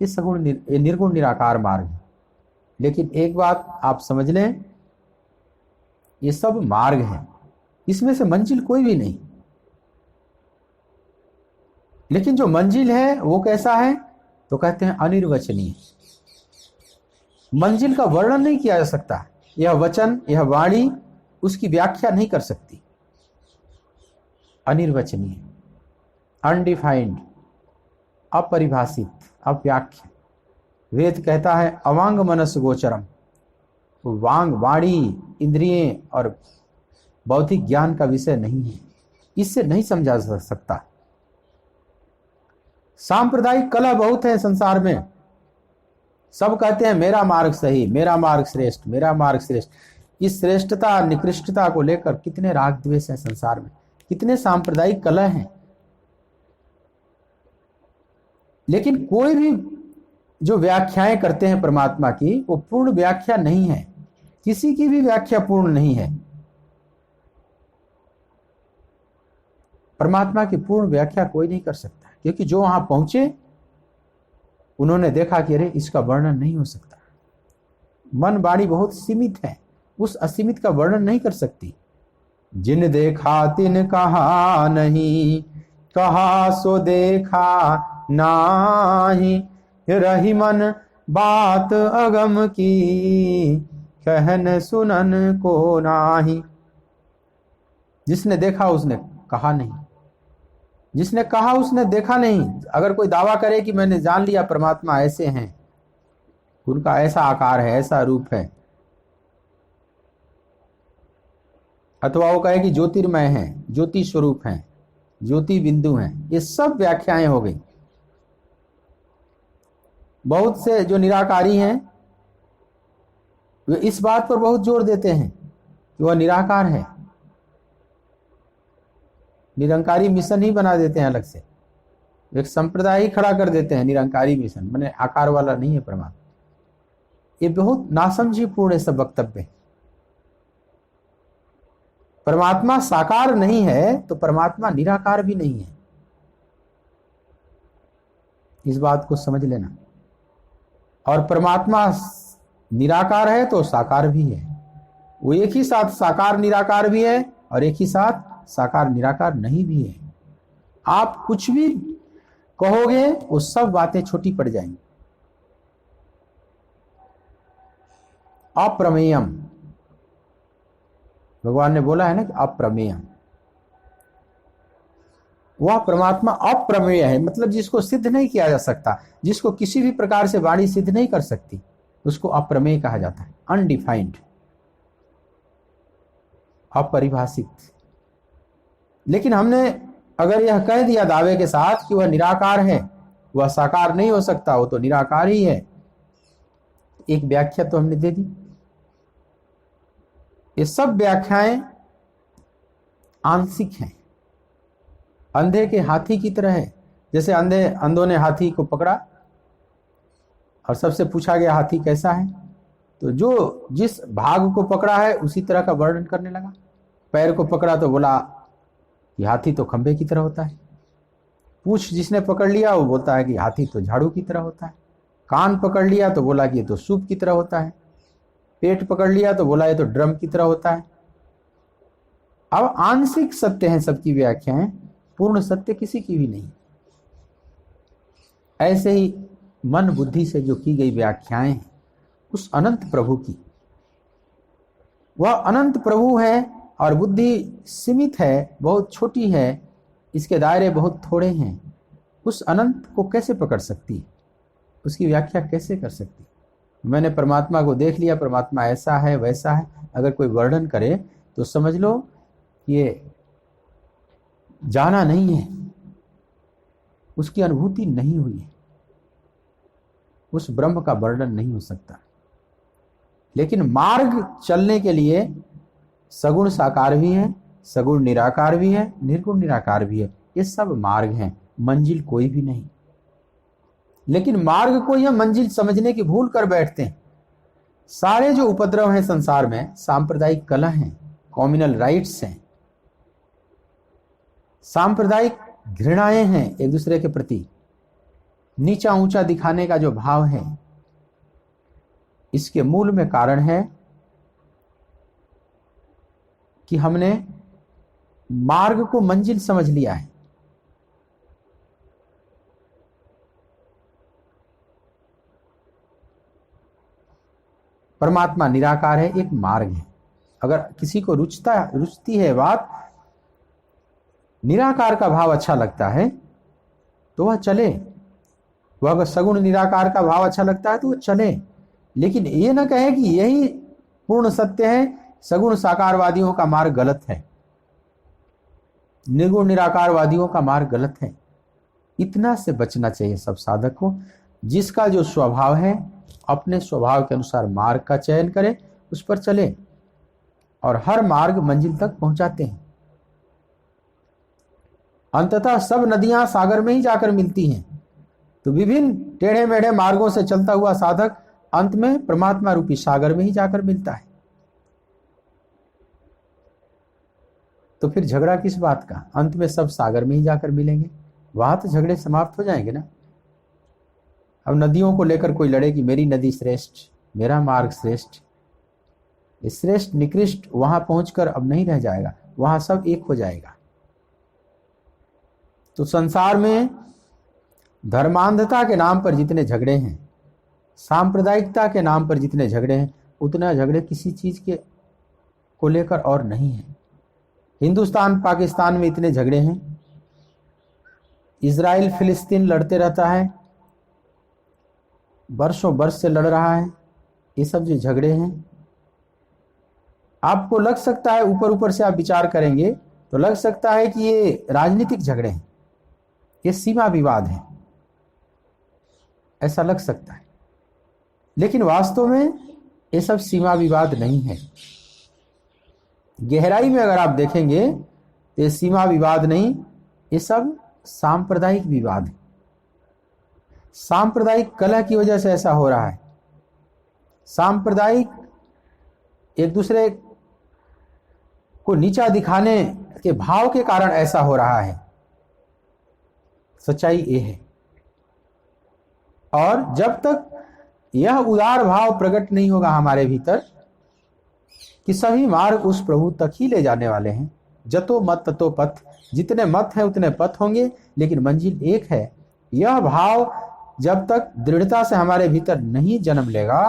ये सगुण ये निर्गुण निराकार मार्ग है। लेकिन एक बात आप समझ लें, ये सब मार्ग हैं, इसमें से मंजिल कोई भी नहीं। लेकिन जो मंजिल है वो कैसा है, तो कहते हैं अनिर्वचनीय। मंजिल का वर्णन नहीं किया जा सकता, यह वचन, यह वाणी उसकी व्याख्या नहीं कर सकती। अनिर्वचनीय, अनडिफाइंड, अपरिभाषित, अव्याख्या। वेद कहता है अवांग मनस गोचरम, वांग वाणी इंद्रिय और बौद्धिक ज्ञान का विषय नहीं है, इससे नहीं समझा जा सकता। सांप्रदायिक कला बहुत है संसार में, सब कहते हैं मेरा मार्ग सही, मेरा मार्ग श्रेष्ठ, मेरा मार्ग श्रेष्ठ। इस श्रेष्ठता निकृष्टता को लेकर कितने राग द्वेष हैं संसार में, कितने सांप्रदायिक कलह हैं। लेकिन कोई भी जो व्याख्याएं करते हैं परमात्मा की, वो पूर्ण व्याख्या नहीं है, किसी की भी व्याख्या पूर्ण नहीं है। परमात्मा की पूर्ण व्याख्या कोई नहीं कर सकता, क्योंकि जो वहां पहुंचे उन्होंने देखा कि अरे इसका वर्णन नहीं हो सकता। मन वाणी बहुत सीमित है, उस असीमित का वर्णन नहीं कर सकती। जिन देखा तिन कहा नहीं, कहा सो देखा नाही, रही मन बात अगम की, कहन सुनन को नाही। जिसने देखा उसने कहा नहीं, जिसने कहा उसने देखा नहीं। अगर कोई दावा करे कि मैंने जान लिया परमात्मा ऐसे हैं, उनका ऐसा आकार है, ऐसा रूप है, अथवा वो कहे कि ज्योतिर्मय है, ज्योति स्वरूप है, ज्योति बिंदु हैं, ये सब व्याख्याएं हो गई। बहुत से जो निराकारी हैं वे इस बात पर बहुत जोर देते हैं कि वह निराकार है, निरंकारी मिशन ही बना देते हैं अलग से, एक संप्रदाय ही खड़ा कर देते हैं, निरंकारी मिशन माने आकार वाला नहीं है परमात्मा। ये बहुत नासमझी पूर्ण सब वक्तव्य। परमात्मा साकार नहीं है तो परमात्मा निराकार भी नहीं है, इस बात को समझ लेना। और परमात्मा निराकार है तो साकार भी है, वो एक ही साथ साकार निराकार भी है और एक ही साथ साकार निराकार नहीं भी है। आप कुछ भी कहोगे वो सब बातें छोटी पड़ जाएंगी। अप्रमेयम, भगवान ने बोला है ना कि अप्रमेयम, वह परमात्मा अप्रमेय है, मतलब जिसको सिद्ध नहीं किया जा सकता, जिसको किसी भी प्रकार से वाणी सिद्ध नहीं कर सकती, उसको अप्रमेय कहा जाता है। अनडिफाइंड, अपरिभाषित। लेकिन हमने अगर यह कह दिया दावे के साथ कि वह निराकार है, वह साकार नहीं हो सकता, वो तो निराकार ही है, एक व्याख्या तो हमने दे दी। ये सब व्याख्याएं आंशिक हैं, अंधे के हाथी की तरह है। जैसे अंधों ने हाथी को पकड़ा और सबसे पूछा गया हाथी कैसा है, तो जो जिस भाग को पकड़ा है उसी तरह का वर्णन करने लगा। पैर को पकड़ा तो बोला कि हाथी तो खंबे की तरह होता है। पूंछ जिसने पकड़ लिया वो बोलता है कि हाथी तो झाड़ू की तरह होता है। कान पकड़ लिया तो बोला कि ये तो सूप की तरह होता है। पेट पकड़ लिया तो बोला ये तो ड्रम की तरह होता है। अब आंशिक सत्य हैं सबकी व्याख्याएं, पूर्ण सत्य किसी की भी नहीं। ऐसे ही मन बुद्धि से जो की गई व्याख्याएं हैं उस अनंत प्रभु की, वह अनंत प्रभु है और बुद्धि सीमित है, बहुत छोटी है, इसके दायरे बहुत थोड़े हैं, उस अनंत को कैसे पकड़ सकती है, उसकी व्याख्या कैसे कर सकती है? मैंने परमात्मा को देख लिया, परमात्मा ऐसा है वैसा है, अगर कोई वर्णन करे तो समझ लो ये जाना नहीं है, उसकी अनुभूति नहीं हुई है, उस ब्रह्म का वर्णन नहीं हो सकता। लेकिन मार्ग चलने के लिए सगुण साकार भी है, सगुण निराकार भी है, निर्गुण निराकार भी है, ये सब मार्ग हैं, मंजिल कोई भी नहीं। लेकिन मार्ग को यह मंजिल समझने की भूल कर बैठते हैं। सारे जो उपद्रव हैं संसार में, सांप्रदायिक कलह हैं, कॉम्युनल राइट्स हैं, सांप्रदायिक घृणाएं हैं एक दूसरे के प्रति, नीचा ऊंचा दिखाने का जो भाव है, इसके मूल में कारण है कि हमने मार्ग को मंजिल समझ लिया है। परमात्मा निराकार है, एक मार्ग है। अगर किसी को रुचती है बात, निराकार का भाव अच्छा लगता है तो वह चले, वह अगर सगुण निराकार का भाव अच्छा लगता है तो वह चले, लेकिन ये ना कहे कि यही पूर्ण सत्य है, सगुण साकारवादियों का मार्ग गलत है, निर्गुण निराकारवादियों का मार्ग गलत है। इतना से बचना चाहिए सब साधक को। जिसका जो स्वभाव है अपने स्वभाव के अनुसार मार्ग का चयन करे, उस पर चले, और हर मार्ग मंजिल तक पहुंचाते हैं। अंततः सब नदियां सागर में ही जाकर मिलती हैं। तो विभिन्न टेढ़े मेढ़े मार्गों से चलता हुआ साधक अंत में परमात्मा रूपी सागर में ही जाकर मिलता है। तो फिर झगड़ा किस बात का? अंत में सब सागर में ही जाकर मिलेंगे, वहां तो झगड़े समाप्त हो जाएंगे ना। अब नदियों को लेकर कोई लड़े कि मेरी नदी श्रेष्ठ, मेरा मार्ग श्रेष्ठ, श्रेष्ठ निकृष्ट वहां पहुंचकर अब नहीं रह जाएगा, वहां सब एक हो जाएगा। तो संसार में धर्मांधता के नाम पर जितने झगड़े हैं, सांप्रदायिकता के नाम पर जितने झगड़े हैं, उतना झगड़े किसी चीज के को लेकर और नहीं है। हिंदुस्तान पाकिस्तान में इतने झगड़े हैं, इजराइल फिलिस्तीन लड़ते रहता है, वर्षों वर्ष से लड़ रहा है। ये सब जो झगड़े हैं, आपको लग सकता है, ऊपर ऊपर से आप विचार करेंगे तो लग सकता है कि ये राजनीतिक झगड़े हैं, ये सीमा विवाद है, ऐसा लग सकता है। लेकिन वास्तव में ये सब सीमा विवाद नहीं है। गहराई में अगर आप देखेंगे तो ये सीमा विवाद नहीं, ये सब सांप्रदायिक विवाद है। सांप्रदायिक कलह की वजह से ऐसा हो रहा है। सांप्रदायिक एक दूसरे को नीचा दिखाने के भाव के कारण ऐसा हो रहा है। सच्चाई ये है। और जब तक यह उदार भाव प्रकट नहीं होगा हमारे भीतर कि सभी मार्ग उस प्रभु तक ही ले जाने वाले हैं, जतो मत ततो पथ, जितने मत हैं उतने पथ होंगे लेकिन मंजिल एक है, यह भाव जब तक दृढ़ता से हमारे भीतर नहीं जन्म लेगा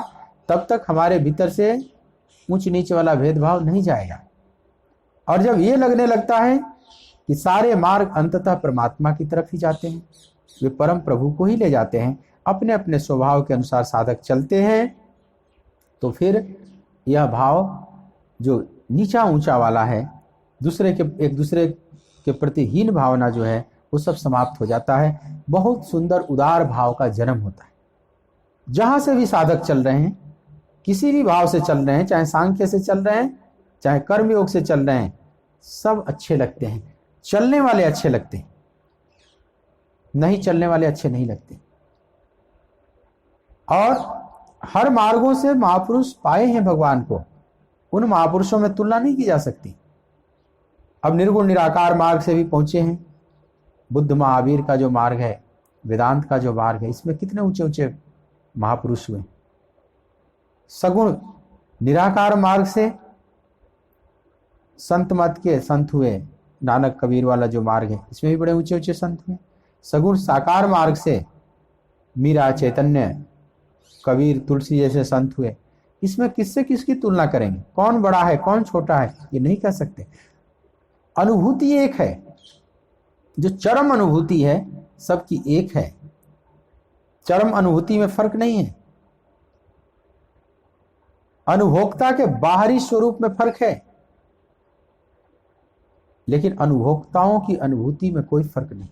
तब तक हमारे भीतर से ऊंच नीच वाला भेदभाव नहीं जाएगा। और जब ये लगने लगता है कि सारे मार्ग अंततः परमात्मा की तरफ ही जाते हैं, वे परम प्रभु को ही ले जाते हैं, अपने अपने स्वभाव के अनुसार साधक चलते हैं, तो फिर यह भाव जो नीचा ऊंचा वाला है, एक दूसरे के प्रति हीन भावना जो है, वो सब समाप्त हो जाता है। बहुत सुंदर उदार भाव का जन्म होता है। जहां से भी साधक चल रहे हैं, किसी भी भाव से चल रहे हैं, चाहे सांख्य से चल रहे हैं, चाहे कर्मयोग से चल रहे हैं, सब अच्छे लगते हैं। चलने वाले अच्छे लगते हैं, नहीं चलने वाले अच्छे नहीं लगते। और हर मार्गों से महापुरुष पाए हैं भगवान को, उन महापुरुषों में तुलना नहीं की जा सकती। अब निर्गुण निराकार मार्ग से भी पहुंचे हैं। बुद्ध महावीर का जो मार्ग है, वेदांत का जो मार्ग है, इसमें कितने ऊंचे ऊंचे महापुरुष हुए। सगुण निराकार मार्ग से संत मत के संत हुए, नानक कबीर वाला जो मार्ग है, इसमें भी बड़े ऊंचे ऊंचे संत हुए। सगुण साकार मार्ग से मीरा, चैतन्य, कबीर, तुलसी जैसे संत हुए, इसमें किससे किसकी तुलना करेंगे? कौन बड़ा है, कौन छोटा है, ये नहीं कह सकते। अनुभूति एक है, जो चरम अनुभूति है सबकी एक है। चरम अनुभूति में फर्क नहीं है। अनुभोक्ता के बाहरी स्वरूप में फर्क है, लेकिन अनुभोक्ताओं की अनुभूति में कोई फर्क नहीं।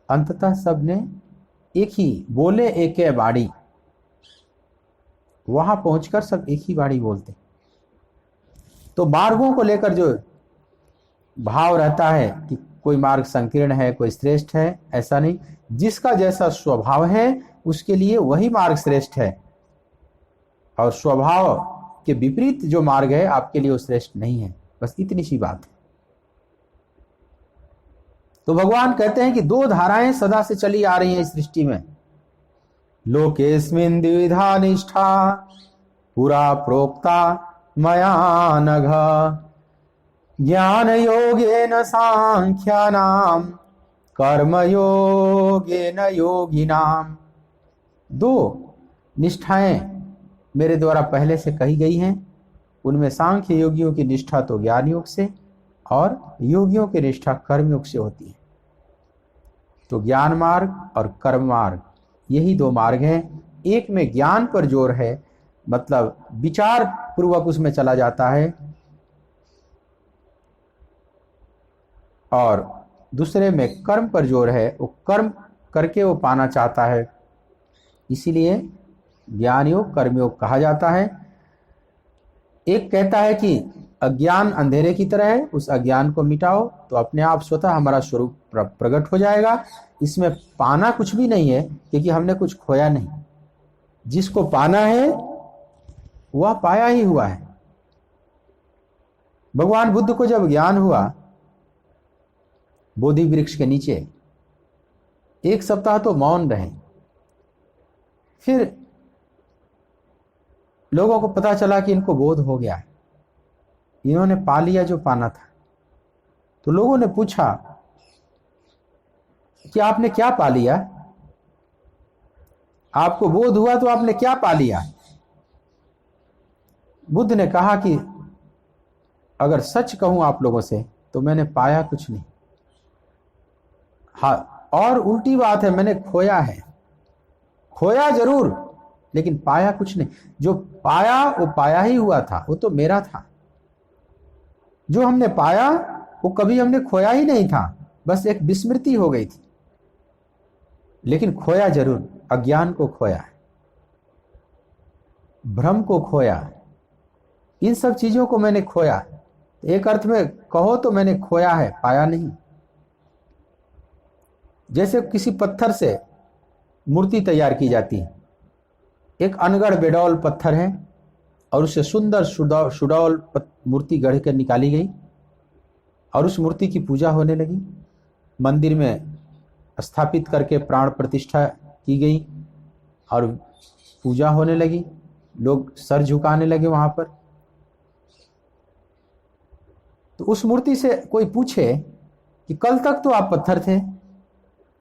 अंततः सबने एक ही बोले, एक है बाड़ी। वहां पहुंचकर सब एक ही बाड़ी बोलते। तो मार्गों को लेकर जो भाव रहता है कि कोई मार्ग संकीर्ण है, कोई श्रेष्ठ है, ऐसा नहीं। जिसका जैसा स्वभाव है उसके लिए वही मार्ग श्रेष्ठ है, और स्वभाव के विपरीत जो मार्ग है आपके लिए वो श्रेष्ठ नहीं है। बस इतनी सी बात है। तो भगवान कहते हैं कि दो धाराएं सदा से चली आ रही हैं इस सृष्टि में। लोकेस्मिन् द्विविधा निष्ठा पुरा प्रोक्ता मया नघ, ज्ञान योगेन सांख्यानाम कर्म योगेन योगिनाम। दो निष्ठाएं मेरे द्वारा पहले से कही गई हैं। उनमें सांख्य योगियों की निष्ठा तो ज्ञान योग से, और योगियों की निष्ठा कर्म योग से होती है। तो ज्ञान मार्ग और कर्म मार्ग, यही दो मार्ग हैं। एक में ज्ञान पर जोर है, मतलब विचार पूर्वक उसमें चला जाता है, और दूसरे में कर्म पर जोर है, वो कर्म करके वो पाना चाहता है। इसीलिए ज्ञान योग कर्म योग कहा जाता है। एक कहता है कि अज्ञान अंधेरे की तरह है, उस अज्ञान को मिटाओ तो अपने आप स्वतः हमारा स्वरूप प्रकट हो जाएगा। इसमें पाना कुछ भी नहीं है, क्योंकि हमने कुछ खोया नहीं। जिसको पाना है वह पाया ही हुआ है। भगवान बुद्ध को जब ज्ञान हुआ बोधि वृक्ष के नीचे, 1 सप्ताह तो मौन रहे। फिर लोगों को पता चला कि इनको बोध हो गया है, इन्होंने पा लिया जो पाना था। तो लोगों ने पूछा कि आपने क्या पा लिया? आपको बोध हुआ तो आपने क्या पा लिया? बुद्ध ने कहा कि अगर सच कहूं आप लोगों से तो मैंने पाया कुछ नहीं। हाँ, और उल्टी बात है, मैंने खोया है। खोया जरूर, लेकिन पाया कुछ नहीं। जो पाया वो पाया ही हुआ था, वो तो मेरा था। जो हमने पाया वो कभी हमने खोया ही नहीं था, बस एक विस्मृति हो गई थी। लेकिन खोया जरूर, अज्ञान को खोया, भ्रम को खोया, इन सब चीजों को मैंने खोया। एक अर्थ में कहो तो मैंने खोया है, पाया नहीं। जैसे किसी पत्थर से मूर्ति तैयार की जाती है। एक अनगढ़ बेडौल पत्थर है और उससे सुंदर सुडौल मूर्ति गढ़ कर निकाली गई, और उस मूर्ति की पूजा होने लगी। मंदिर में स्थापित करके प्राण प्रतिष्ठा की गई और पूजा होने लगी। लोग सर झुकाने लगे वहां पर। तो उस मूर्ति से कोई पूछे कि कल तक तो आप पत्थर थे,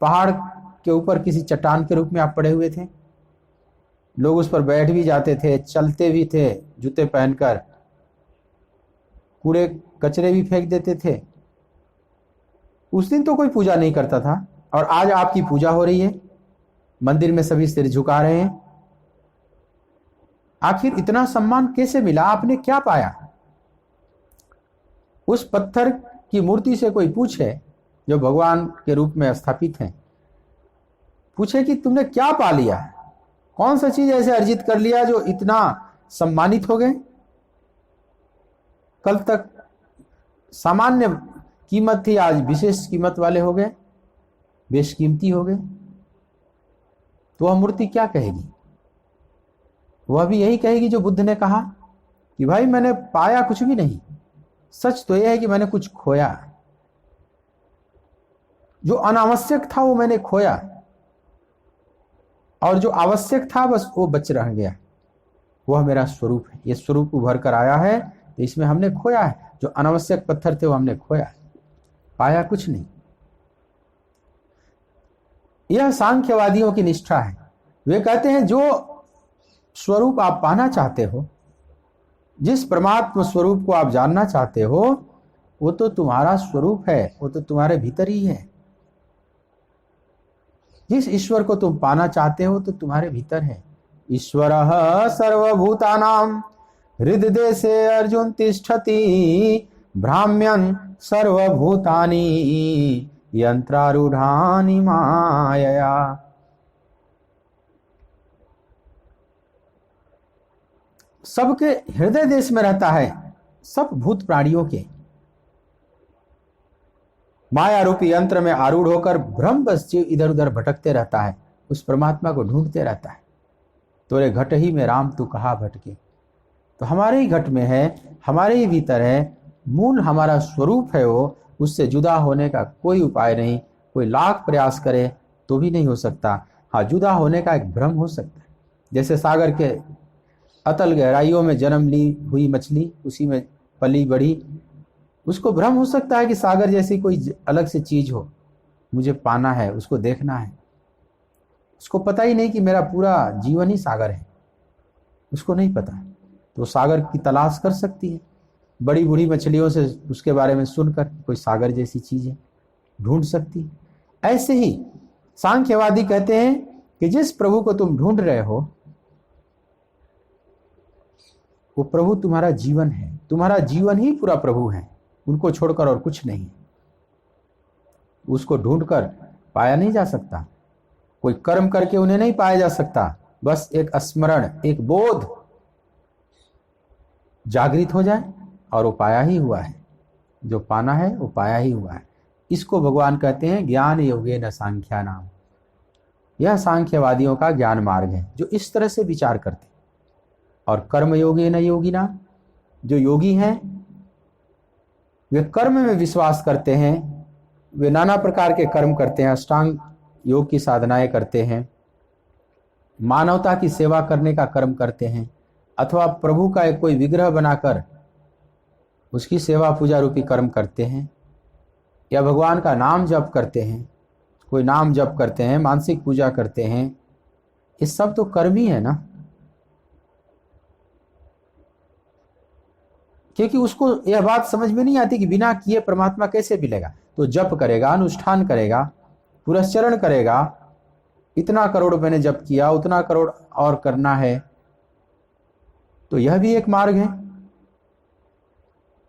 पहाड़ के ऊपर किसी चट्टान के रूप में आप पड़े हुए थे, लोग उस पर बैठ भी जाते थे, चलते भी थे जूते पहनकर, कूड़े कचरे भी फेंक देते थे। उस दिन तो कोई पूजा नहीं करता था, और आज आपकी पूजा हो रही है, मंदिर में सभी सिर झुका रहे हैं। आखिर इतना सम्मान कैसे मिला? आपने क्या पाया? उस पत्थर की मूर्ति से कोई पूछे, जो भगवान के रूप में स्थापित है, पूछे कि तुमने क्या पा लिया, कौन सा चीज ऐसे अर्जित कर लिया जो इतना सम्मानित हो गए? कल तक सामान्य कीमत थी, आज विशेष कीमत वाले हो गए, बेशकीमती हो गए। तो वह मूर्ति क्या कहेगी? वह भी यही कहेगी जो बुद्ध ने कहा कि भाई मैंने पाया कुछ भी नहीं, सच तो यह है कि मैंने कुछ खोया। जो अनावश्यक था वो मैंने खोया, और जो आवश्यक था बस वो बच रह गया। वह मेरा स्वरूप है। ये स्वरूप उभर कर आया है, तो इसमें हमने खोया है। जो अनावश्यक पत्थर थे वो हमने खोया, पाया कुछ नहीं। यह सांख्यवादियों की निष्ठा है। वे कहते हैं जो स्वरूप आप पाना चाहते हो, जिस परमात्मा स्वरूप को आप जानना चाहते हो, वो तो तुम्हारा स्वरूप है, वो तो तुम्हारे भीतर ही है। जिस ईश्वर को तुम पाना चाहते हो तो तुम्हारे भीतर है। ईश्वरः सर्वभूतानां हृददेशे अर्जुन तिष्ठति भ्राम्यन् सर्वभूतानि यंत्रारूढ़ानि मायया। सबके हृदय देश में रहता है, सब भूत प्राणियों के। माया रूपी यंत्र में आरूढ़ होकर ब्रह्मवश जीव इधर उधर भटकते रहता है, उस परमात्मा को ढूंढते रहता है। तोरे घट ही में राम तू कहाँ भटके। तो हमारे ही घट में है, हमारे ही भीतर है, मूल हमारा स्वरूप है वो। उससे जुदा होने का कोई उपाय नहीं, कोई लाख प्रयास करे तो भी नहीं हो सकता। हाँ, जुदा होने का एक भ्रम हो सकता है। जैसे सागर के अतल गहराइयों में जन्म ली हुई मछली, उसी में पली बढ़ी, उसको भ्रम हो सकता है कि सागर जैसी कोई अलग से चीज हो, मुझे पाना है, उसको देखना है। उसको पता ही नहीं कि मेरा पूरा जीवन ही सागर है, उसको नहीं पता। तो सागर की तलाश कर सकती है, बड़ी बूढ़ी मछलियों से उसके बारे में सुनकर कोई सागर जैसी चीज है ढूंढ सकती है। ऐसे ही सांख्यवादी कहते हैं कि जिस प्रभु को तुम ढूंढ रहे हो वो प्रभु तुम्हारा जीवन है, तुम्हारा जीवन ही पूरा प्रभु है, उनको छोड़कर और कुछ नहीं। उसको ढूंढकर पाया नहीं जा सकता, कोई कर्म करके उन्हें नहीं पाया जा सकता। बस एक स्मरण, एक बोध जागृत हो जाए और वो पाया ही हुआ है। जो पाना है वो पाया ही हुआ है। इसको भगवान कहते हैं ज्ञान योगेन सांख्या नाम। यह सांख्यवादियों का ज्ञान मार्ग है, जो इस तरह से विचार करते हैं। और कर्म योगेन योगिना, जो योगी हैं वे कर्म में विश्वास करते हैं, वे नाना प्रकार के कर्म करते हैं, अष्टांग योग की साधनाएं करते हैं, मानवता की सेवा करने का कर्म करते हैं, अथवा प्रभु का एक कोई विग्रह बनाकर उसकी सेवा पूजा रूपी कर्म करते हैं, या भगवान का नाम जप करते हैं, कोई नाम जप करते हैं, मानसिक पूजा करते हैं। ये सब तो कर्म ही है ना। क्योंकि उसको यह बात समझ में नहीं आती कि बिना किए परमात्मा कैसे मिलेगा। तो जप करेगा, अनुष्ठान करेगा, पुरस्चरण करेगा, इतना करोड़ मैंने जप किया, उतना करोड़ और करना है, तो यह भी एक मार्ग है।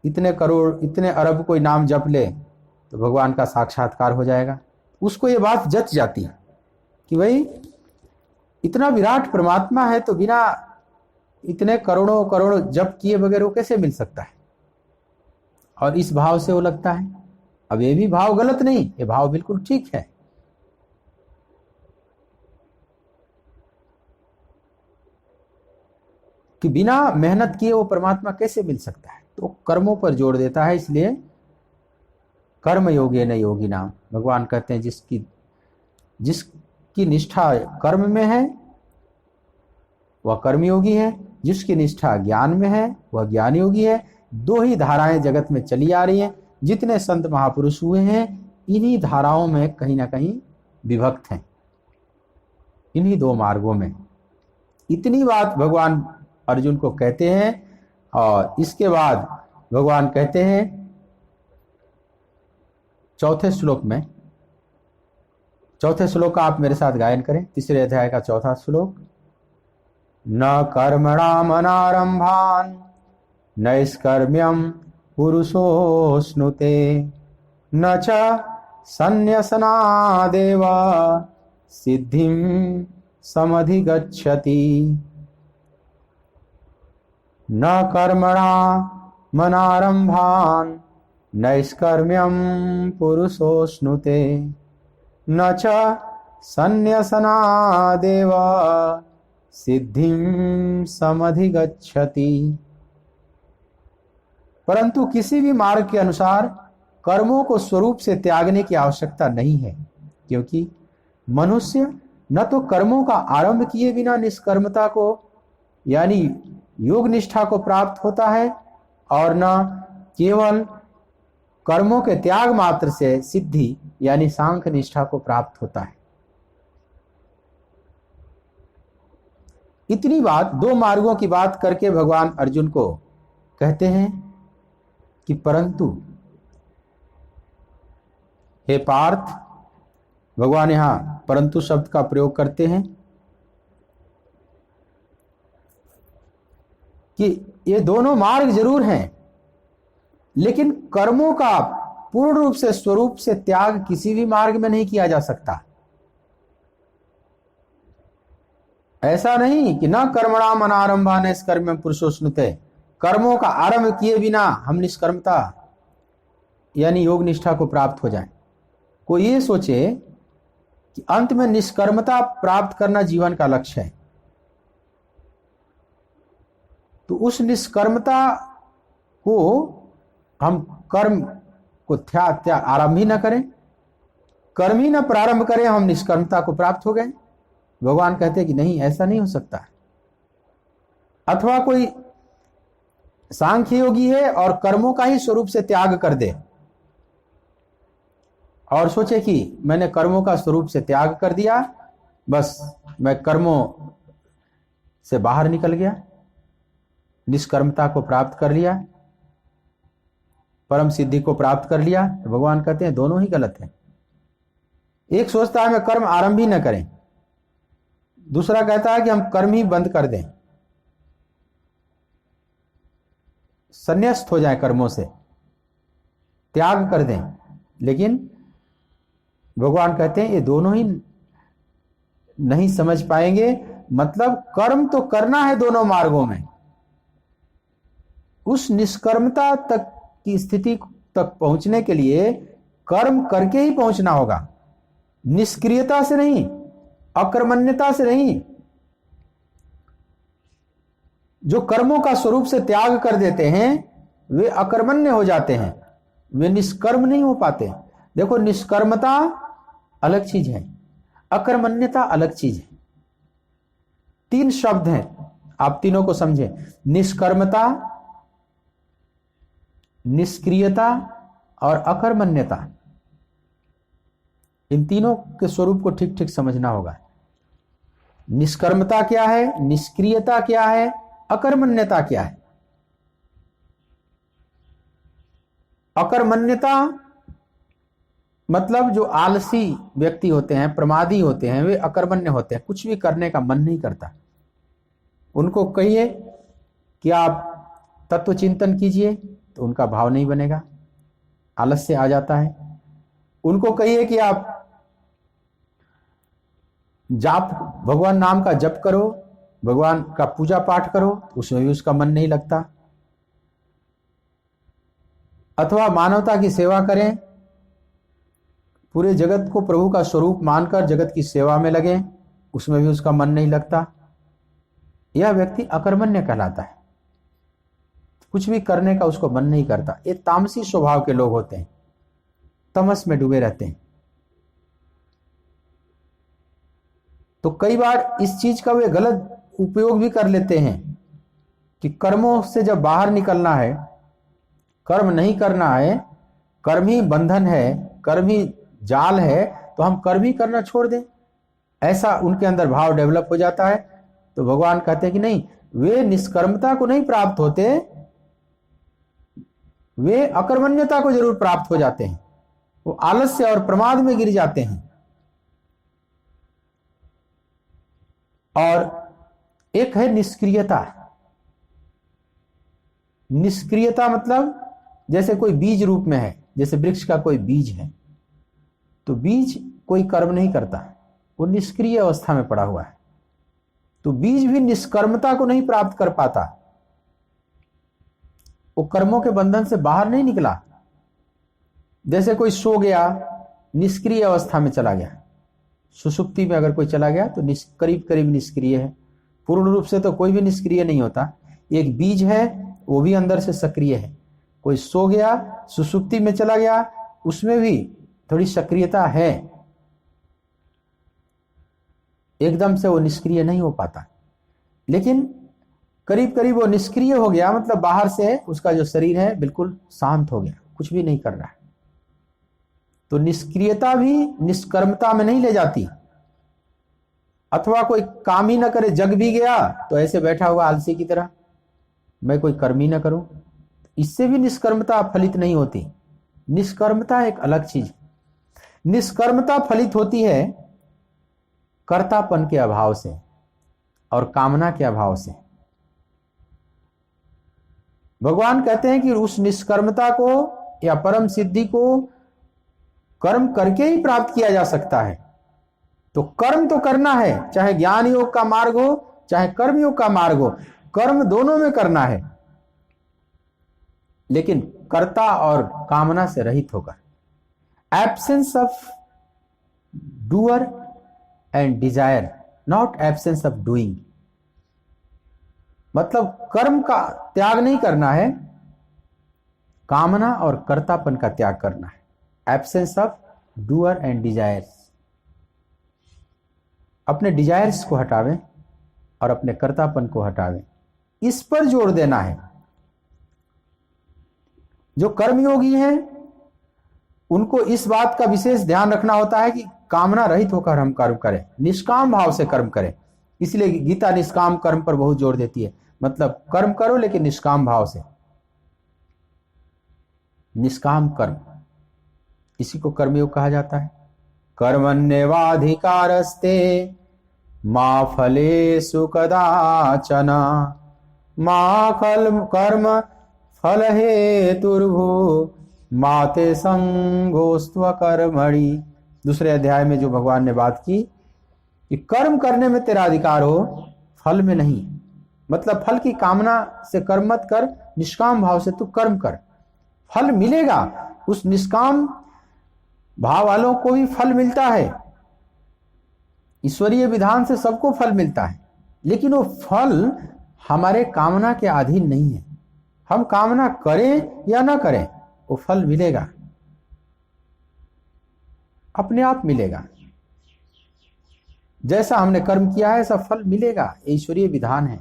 इतने करोड़, इतने अरब कोई नाम जप ले तो भगवान का साक्षात्कार हो जाएगा। उसको ये बात जच जाती है कि भाई इतना विराट परमात्मा है तो बिना इतने करोड़ों करोड़ जप किए बगैर वो कैसे मिल सकता है। और इस भाव से वो लगता है। अब ये भी भाव गलत नहीं, ये भाव बिल्कुल ठीक है। कि बिना मेहनत किए वो परमात्मा कैसे मिल सकता है। तो कर्मों पर जोर देता है। इसलिए कर्म योगेन योगिना, भगवान कहते हैं जिसकी निष्ठा कर्म में है वह कर्मयोगी है, जिसकी निष्ठा ज्ञान में है वह ज्ञान योगी है। दो ही धाराएं जगत में चली आ रही हैं। जितने संत महापुरुष हुए हैं इन्हीं धाराओं में कहीं ना कहीं विभक्त हैं, इन्हीं दो मार्गों में। इतनी बात भगवान अर्जुन को कहते हैं। और इसके बाद भगवान कहते हैं चौथे श्लोक में, चौथे श्लोक का आप मेरे साथ गायन करें, तीसरे अध्याय का चौथा श्लोक। न कर्मणामनारंभान नैष्कर्म्यम पुरुषोऽश्नुते न च संन्यसनादेव सिद्धिं समधिगच्छति। न कर्मणामनारंभान नैष्कर्म्यम पुरुषोऽश्नुते न च संन्यसनादेव सिद्धिं समधिगच्छति। परंतु किसी भी मार्ग के अनुसार कर्मों को स्वरूप से त्यागने की आवश्यकता नहीं है, क्योंकि मनुष्य न तो कर्मों का आरंभ किए बिना निष्कर्मता को यानी योग निष्ठा को प्राप्त होता है, और न केवल कर्मों के त्याग मात्र से सिद्धि यानी सांख्य निष्ठा को प्राप्त होता है। इतनी बात, दो मार्गों की बात करके भगवान अर्जुन को कहते हैं कि परंतु हे पार्थ, भगवान यहां परंतु शब्द का प्रयोग करते हैं कि ये दोनों मार्ग जरूर हैं, लेकिन कर्मों का पूर्ण रूप से स्वरूप से त्याग किसी भी मार्ग में नहीं किया जा सकता। ऐसा नहीं कि न कर्मणाम अनारंभा निष्कर्म पुरुषोस्नुते, कर्मों का आरंभ किए बिना हम निष्कर्मता यानी योग निष्ठा को प्राप्त हो जाए। कोई ये सोचे कि अंत में निष्कर्मता प्राप्त करना जीवन का लक्ष्य है, तो उस निष्कर्मता को हम कर्म को आरंभ ही न करें, कर्म ही न प्रारंभ करें, हम निष्कर्मता को प्राप्त हो गए। भगवान कहते हैं कि नहीं, ऐसा नहीं हो सकता। अथवा कोई सांख्य योगी है और कर्मों का ही स्वरूप से त्याग कर दे और सोचे कि मैंने कर्मों का स्वरूप से त्याग कर दिया, बस मैं कर्मों से बाहर निकल गया, निष्कर्मता को प्राप्त कर लिया, परम सिद्धि को प्राप्त कर लिया। तो भगवान कहते हैं दोनों ही गलत है। एक सोचता है मैं कर्म आरंभ ही न करें, दूसरा कहता है कि हम कर्म ही बंद कर दें, संन्यास्त हो जाए, कर्मों से त्याग कर दें। लेकिन भगवान कहते हैं ये दोनों ही नहीं समझ पाएंगे। मतलब कर्म तो करना है दोनों मार्गों में, उस निष्कर्मता तक की स्थिति तक पहुंचने के लिए कर्म करके ही पहुंचना होगा, निष्क्रियता से नहीं, अकर्मण्यता से नहीं। जो कर्मों का स्वरूप से त्याग कर देते हैं वे अकर्मण्य हो जाते हैं, वे निष्कर्म नहीं हो पाते। देखो, निष्कर्मता अलग चीज है, अकर्मण्यता अलग चीज है। तीन शब्द हैं, आप तीनों को समझें। निष्कर्मता, निष्क्रियता और अकर्मण्यता। इन तीनों के स्वरूप को ठीक ठीक समझना होगा। निष्कर्मता क्या है, निष्क्रियता क्या है, अकर्मण्यता क्या है। अकर्मण्यता मतलब जो आलसी व्यक्ति होते हैं, प्रमादी होते हैं, वे अकर्मण्य होते हैं, कुछ भी करने का मन नहीं करता। उनको कहिए कि आप तत्व चिंतन कीजिए तो उनका भाव नहीं बनेगा, आलस्य आ जाता है। उनको कहिए कि आप जाप, भगवान नाम का जप करो, भगवान का पूजा पाठ करो, तो उसमें भी उसका मन नहीं लगता। अथवा मानवता की सेवा करें, पूरे जगत को प्रभु का स्वरूप मानकर जगत की सेवा में लगे, उसमें भी उसका मन नहीं लगता। यह व्यक्ति अकर्मण्य कहलाता है, कुछ भी करने का उसको मन नहीं करता। ये तामसी स्वभाव के लोग होते हैं, तमस में डूबे रहते हैं। तो कई बार इस चीज का वे गलत उपयोग भी कर लेते हैं कि कर्मों से जब बाहर निकलना है, कर्म नहीं करना है, कर्म ही बंधन है, कर्म ही जाल है, तो हम कर्म ही करना छोड़ दें, ऐसा उनके अंदर भाव डेवलप हो जाता है। तो भगवान कहते हैं कि नहीं, वे निष्कर्मता को नहीं प्राप्त होते, वे अकर्मण्यता को जरूर प्राप्त हो जाते हैं, वो आलस्य और प्रमाद में गिर जाते हैं। और एक है निष्क्रियता। निष्क्रियता मतलब जैसे कोई बीज रूप में है, जैसे वृक्ष का कोई बीज है, तो बीज कोई कर्म नहीं करता, वो निष्क्रिय अवस्था में पड़ा हुआ है, तो बीज भी निष्कर्मता को नहीं प्राप्त कर पाता, वो कर्मों के बंधन से बाहर नहीं निकला। जैसे कोई सो गया, निष्क्रिय अवस्था में चला गया, सुषुप्ति में अगर कोई चला गया तो करीब करीब निष्क्रिय है, पूर्ण रूप से तो कोई भी निष्क्रिय नहीं होता। एक बीज है, वो भी अंदर से सक्रिय है। कोई सो गया, सुषुप्ति में चला गया, उसमें भी थोड़ी सक्रियता है, एकदम से वो निष्क्रिय नहीं हो पाता। लेकिन करीब करीब वो निष्क्रिय हो गया, मतलब बाहर से उसका जो शरीर है बिल्कुल शांत हो गया, कुछ भी नहीं कर रहा है। तो निष्क्रियता भी निष्कर्मता में नहीं ले जाती। अथवा कोई काम ही ना करे, जग भी गया तो ऐसे बैठा हुआ आलसी की तरह, मैं कोई कर्म ही ना करूं, इससे भी निष्कर्मता फलित नहीं होती। निष्कर्मता एक अलग चीज। निष्कर्मता फलित होती है कर्तापन के अभाव से और कामना के अभाव से। भगवान कहते हैं कि उस निष्कर्मता को या परम सिद्धि को कर्म करके ही प्राप्त किया जा सकता है। तो कर्म तो करना है, चाहे ज्ञान योग का मार्ग हो चाहे कर्म योग का मार्ग हो, कर्म दोनों में करना है, लेकिन कर्ता और कामना से रहित होकर। Absence of doer and desire, not absence of doing. मतलब कर्म का त्याग नहीं करना है, कामना और कर्तापन का त्याग करना है। Absence of doer and desires. अपने डिजायर्स को हटावें और अपने कर्तापन को हटावें, इस पर जोर देना है। जो कर्मयोगी हैं उनको इस बात का विशेष ध्यान रखना होता है कि कामना रहित होकर हम कर्म करें, निष्काम भाव से कर्म करें। इसलिए गीता निष्काम कर्म पर बहुत जोर देती है। मतलब कर्म करो लेकिन निष्काम भाव से, निष्काम कर्म, इसी को कर्मयोग कहा जाता है। कर्मण्येवाधिकारस्ते मा फलेषु कदाचन मा कर्म फल हेतुर्भु मा ते संगोस्त्व कर्मणि। दूसरे अध्याय में जो भगवान ने बात की कि कर्म करने में तेरा अधिकार हो, फल में नहीं। मतलब फल की कामना से कर्म मत कर, निष्काम भाव से तू कर्म कर, फल मिलेगा। उस निष्काम भाव वालों को भी फल मिलता है। ईश्वरीय विधान से सबको फल मिलता है, लेकिन वो फल हमारे कामना के अधीन नहीं है। हम कामना करें या ना करें, वो फल मिलेगा, अपने आप मिलेगा। जैसा हमने कर्म किया है ऐसा फल मिलेगा, ईश्वरीय विधान है।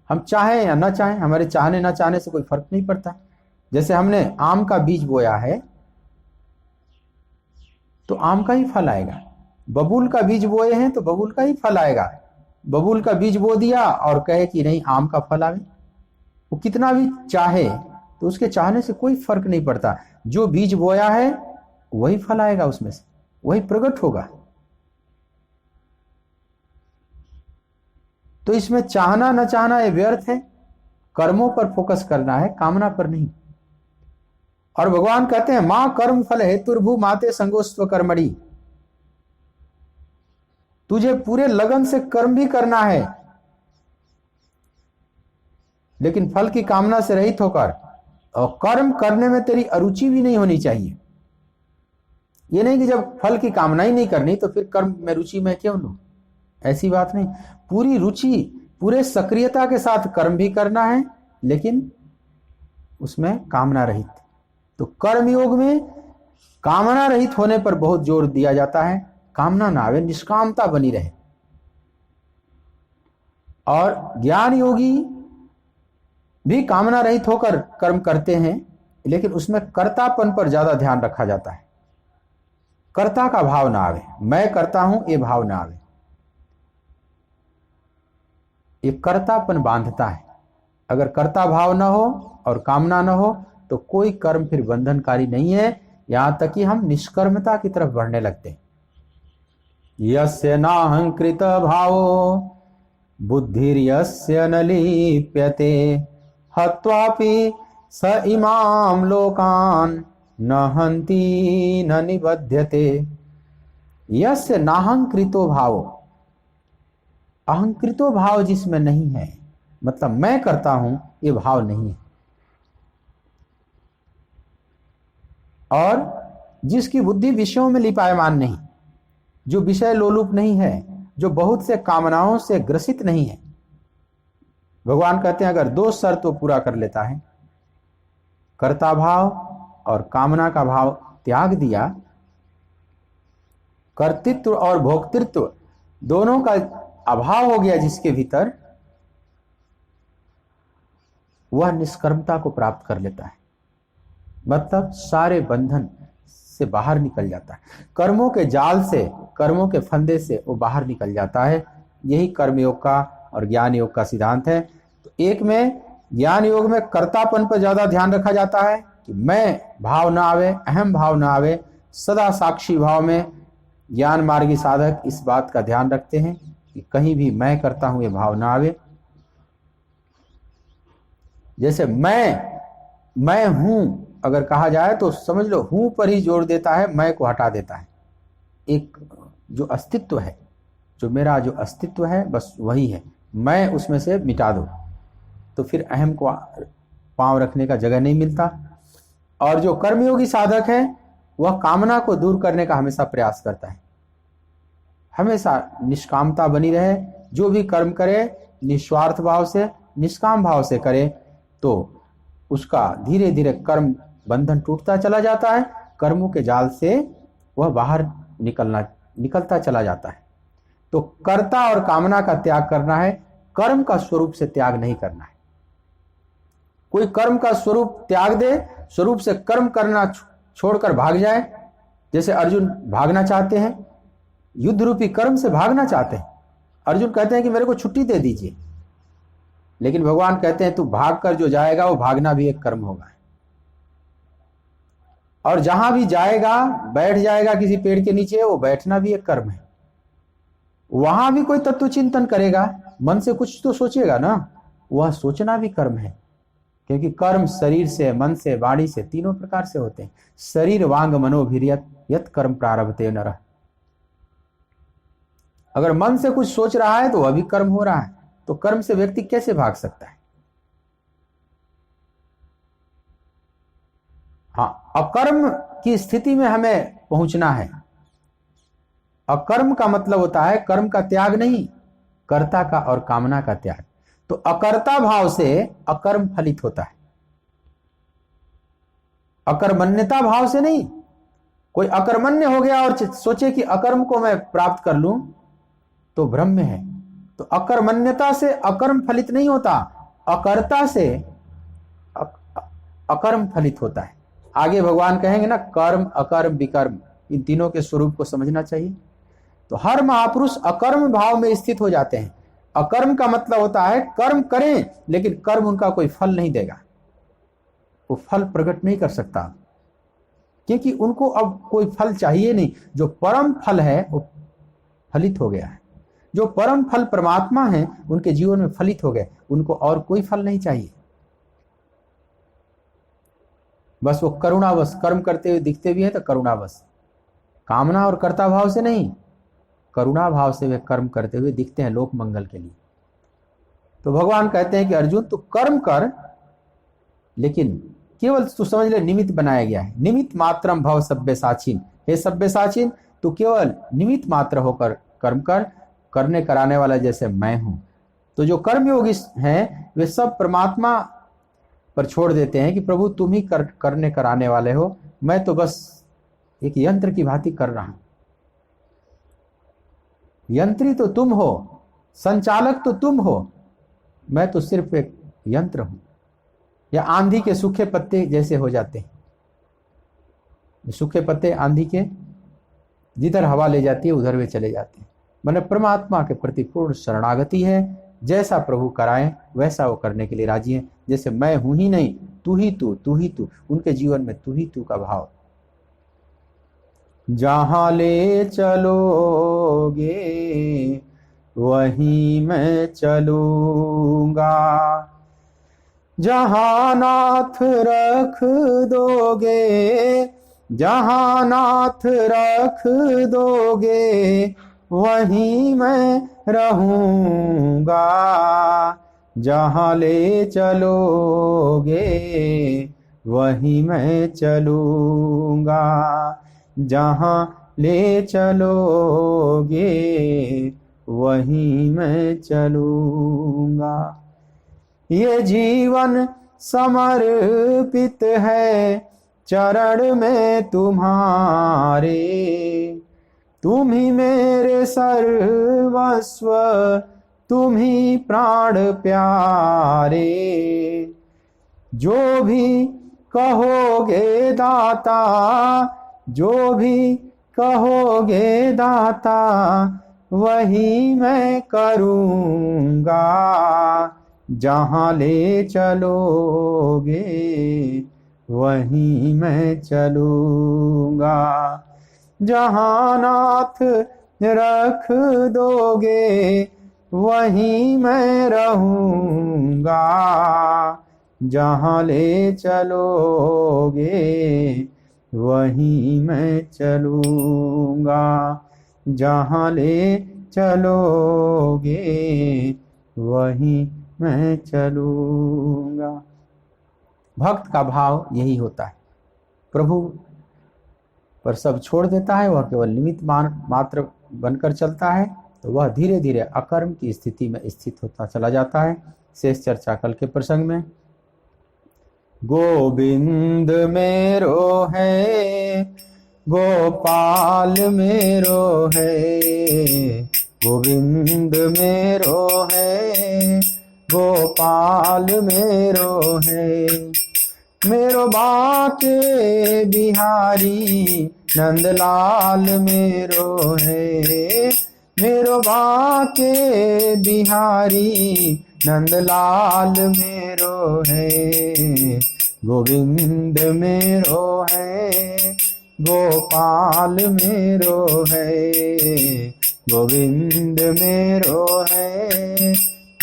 हम चाहें या ना चाहें, हमारे चाहने ना चाहने से कोई फर्क नहीं पड़ता। जैसे हमने आम का बीज बोया है तो आम का ही फल आएगा, बबूल का बीज बोए हैं तो बबूल का ही फल आएगा। बबूल का बीज बो दिया और कहे कि नहीं आम का फल आवे, वो कितना भी चाहे तो उसके चाहने से कोई फर्क नहीं पड़ता। जो बीज बोया है वही फल आएगा, उसमें से वही प्रकट होगा। तो इसमें चाहना न चाहना ये व्यर्थ है। कर्मों पर फोकस करना है, कामना पर नहीं। और भगवान कहते हैं मां कर्म फल हेतुर्भु माते संगोस्त्व कर्मणि। तुझे पूरे लगन से कर्म भी करना है, लेकिन फल की कामना से रहित होकर, और कर्म करने में तेरी अरुचि भी नहीं होनी चाहिए। ये नहीं कि जब फल की कामना ही नहीं करनी तो फिर कर्म में रुचि मैं क्यों लूं, ऐसी बात नहीं। पूरी रुचि, पूरे सक्रियता के साथ कर्म भी करना है, लेकिन उसमें कामना रहित। तो कर्म योग में कामना रहित होने पर बहुत जोर दिया जाता है। कामना ना आवे, निष्कामता बनी रहे। और ज्ञान योगी भी कामना रहित होकर कर्म करते हैं, लेकिन उसमें कर्तापन पर ज्यादा ध्यान रखा जाता है। कर्ता का भाव ना आवे, मैं करता हूं ये भाव ना आवे। ये कर्तापन बांधता है। अगर कर्ता भाव ना हो और कामना ना हो तो कोई कर्म फिर बंधनकारी नहीं है, यहां तक कि हम निष्कर्मता की तरफ बढ़ने लगते हैं। यस्य नाहंकृत भावो बुद्धिर्यस्य न लिप्यते हत्वापि स इमाम लोकान न हन्ति न निबध्यते। यस्य नाहंकृतो भावो, अहंकृतो भाव जिसमें नहीं है, मतलब मैं करता हूं ये भाव नहीं है, और जिसकी बुद्धि विषयों में लिपायमान नहीं, जो विषय लोलुप नहीं है, जो बहुत से कामनाओं से ग्रसित नहीं है। भगवान कहते हैं अगर दो शर्त वो पूरा कर लेता है, कर्ता भाव और कामना का भाव त्याग दिया, कर्तृत्व और भोक्तृत्व दोनों का अभाव हो गया जिसके भीतर, वह निष्कर्मता को प्राप्त कर लेता है। मतलब सारे बंधन से बाहर निकल जाता है, कर्मों के जाल से, कर्मों के फंदे से वो बाहर निकल जाता है यही कर्मयोग का और ज्ञान योग का सिद्धांत है। तो एक में ज्ञान योग में कर्तापन पर ज्यादा ध्यान रखा जाता है कि मैं भाव ना आवे, अहम भाव ना आवे, सदा साक्षी भाव में ज्ञान मार्गी साधक इस बात का ध्यान रखते हैं कि कहीं भी मैं करता हूं ये भाव ना आवे। जैसे मैं हूं अगर कहा जाए तो समझ लो हूं पर ही जोर देता है, मैं को हटा देता है। एक जो अस्तित्व है, जो मेरा जो अस्तित्व है बस वही है, मैं उसमें से मिटा दो तो फिर अहम को पांव रखने का जगह नहीं मिलता। और जो कर्मयोगी साधक है वह कामना को दूर करने का हमेशा प्रयास करता है, हमेशा निष्कामता बनी रहे, जो भी कर्म करे निस्वार्थ भाव से निष्काम भाव से करे तो उसका धीरे धीरे कर्म बंधन टूटता चला जाता है, कर्मों के जाल से वह बाहर निकलता चला जाता है। तो कर्ता और कामना का त्याग करना है, कर्म का स्वरूप से त्याग नहीं करना है। कोई कर्म का स्वरूप त्याग दे, स्वरूप से कर्म करना छोड़कर भाग जाए, जैसे अर्जुन भागना चाहते हैं, युद्ध रूपी कर्म से भागना चाहते हैं। अर्जुन कहते हैं कि मेरे को छुट्टी दे दीजिए, लेकिन भगवान कहते हैं तू भाग कर जो जाएगा वो भागना भी एक कर्म होगा, और जहां भी जाएगा बैठ जाएगा किसी पेड़ के नीचे, वो बैठना भी एक कर्म है। वहां भी कोई तत्व चिंतन करेगा, मन से कुछ तो सोचेगा ना, वह सोचना भी कर्म है, क्योंकि कर्म शरीर से, मन से, वाणी से, तीनों प्रकार से होते हैं। शरीर वांग मनोभिर्यत यत कर्म प्रारभते नरः। अगर मन से कुछ सोच रहा है तो वह भी कर्म हो रहा है, तो कर्म से व्यक्ति कैसे भाग सकता है? हाँ, अकर्म की स्थिति में हमें पहुंचना है। अकर्म का मतलब होता है कर्म का त्याग नहीं, कर्ता का और कामना का त्याग। तो अकर्ता भाव से अकर्म फलित होता है, अकर्मण्यता भाव से नहीं। कोई अकर्मण्य हो गया और सोचे कि अकर्म को मैं प्राप्त कर लूं तो भ्रम में है। तो अकर्मण्यता से अकर्म फलित नहीं होता, अकर्ता से अकर्म फलित होता है। आगे भगवान कहेंगे ना, कर्म अकर्म विकर्म, इन तीनों के स्वरूप को समझना चाहिए। तो हर महापुरुष अकर्म भाव में स्थित हो जाते हैं। अकर्म का मतलब होता है कर्म करें लेकिन कर्म उनका कोई फल नहीं देगा, वो फल प्रकट नहीं कर सकता, क्योंकि उनको अब कोई फल चाहिए नहीं। जो परम फल है वो फलित हो गया है, जो परम फल परमात्मा है उनके जीवन में फलित हो गए, उनको और कोई फल नहीं चाहिए। बस वो करुणावश कर्म करते हुए दिखते भी है तो करुणावश, कामना और कर्ता भाव से नहीं, करुणा भाव से वे कर्म करते हुए दिखते हैं लोक मंगल के लिए। तो भगवान कहते हैं कि अर्जुन तू कर्म कर, लेकिन केवल तू समझ ले निमित्त बनाया गया है। निमित्त मात्रम भव सब्यसाचिन, हे सब्यसाचिन तू केवल निमित्त मात्र होकर कर्म कर, करने कराने वाला जैसे मैं हूं। तो जो कर्मयोगी हैं वे सब परमात्मा पर छोड़ देते हैं कि प्रभु तुम ही करने कराने वाले हो, मैं तो बस एक यंत्र की भांति कर रहा हूं। यंत्री तो तुम हो, संचालक तो तुम हो, मैं तो सिर्फ एक यंत्र हूं। या आंधी के सूखे पत्ते जैसे हो जाते हैं, सूखे पत्ते आंधी के जिधर हवा ले जाती है उधर वे चले जाते हैं। मैंने परमात्मा के प्रति पूर्ण शरणागति है, जैसा प्रभु कराएं वैसा वो करने के लिए राजी है। जैसे मैं हूं ही नहीं, तू ही तू, तू ही तू, उनके जीवन में तू ही तू का भाव। जहां ले चलोगे वहीं मैं चलूंगा, जहां नाथ रख दोगे, जहां नाथ रख दोगे वहीं मैं रहूंगा, जहां ले चलोगे वहीं मैं चलूंगा, जहां ले चलोगे वहीं मैं चलूंगा। ये जीवन समर्पित है चरण में तुम्हारे, तुम ही मेरे सर्वस्व, तुम ही प्राण प्यारे। जो भी कहोगे दाता, जो भी कहोगे दाता, वही मैं करूँगा, जहाँ ले चलोगे वहीं मैं चलूँगा। जहाँ नाथ रख दोगे वहीं मैं रहूँगा, जहाँ ले चलोगे वहीं मैं चलूँगा, जहाँ ले चलोगे वहीं मैं चलूँगा। भक्त का भाव यही होता है, प्रभु पर सब छोड़ देता है, वह केवल निमित्त मात्र बनकर चलता है, तो वह धीरे धीरे अकर्म की स्थिति में स्थित होता चला जाता है। शेष चर्चा कल के प्रसंग में। गोविंद मेरो है, गोपाल मेरो है, गोविंद मेरो है, गोपाल मेरो है। मेरो बाके बिहारी नंदलाल मेरो है, मेरो बाके बिहारी नंदलाल मेरो है। गोविंद मेरो है, गोपाल मेरो है, गोविंद मेरो है,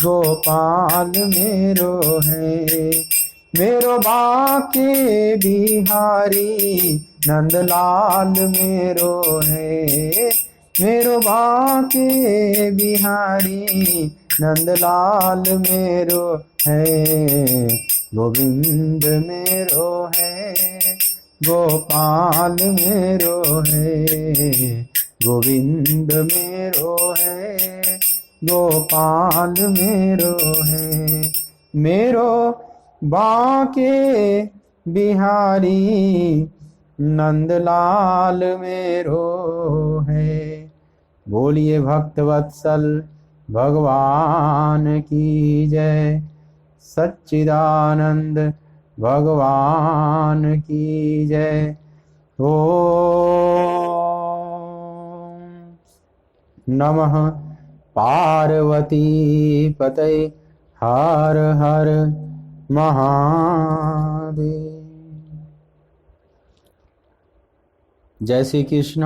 गोपाल मेरो है। मेरो बाके बिहारी नंदलाल मेरो है, मेरो बाके बिहारी नंदलाल मेरो है। गोविंद मेरो है, गोपाल मेरो है, गोविंद मेरो है, गोपाल मेरो है। मेरो बाके बिहारी नंदलाल मेरो है। बोलिए भक्त वत्सल भगवान की जय, सच्चिदानंद भगवान की जय। ओम नमः पार्वती पतये, हर हर महादेव। जय श्री कृष्ण।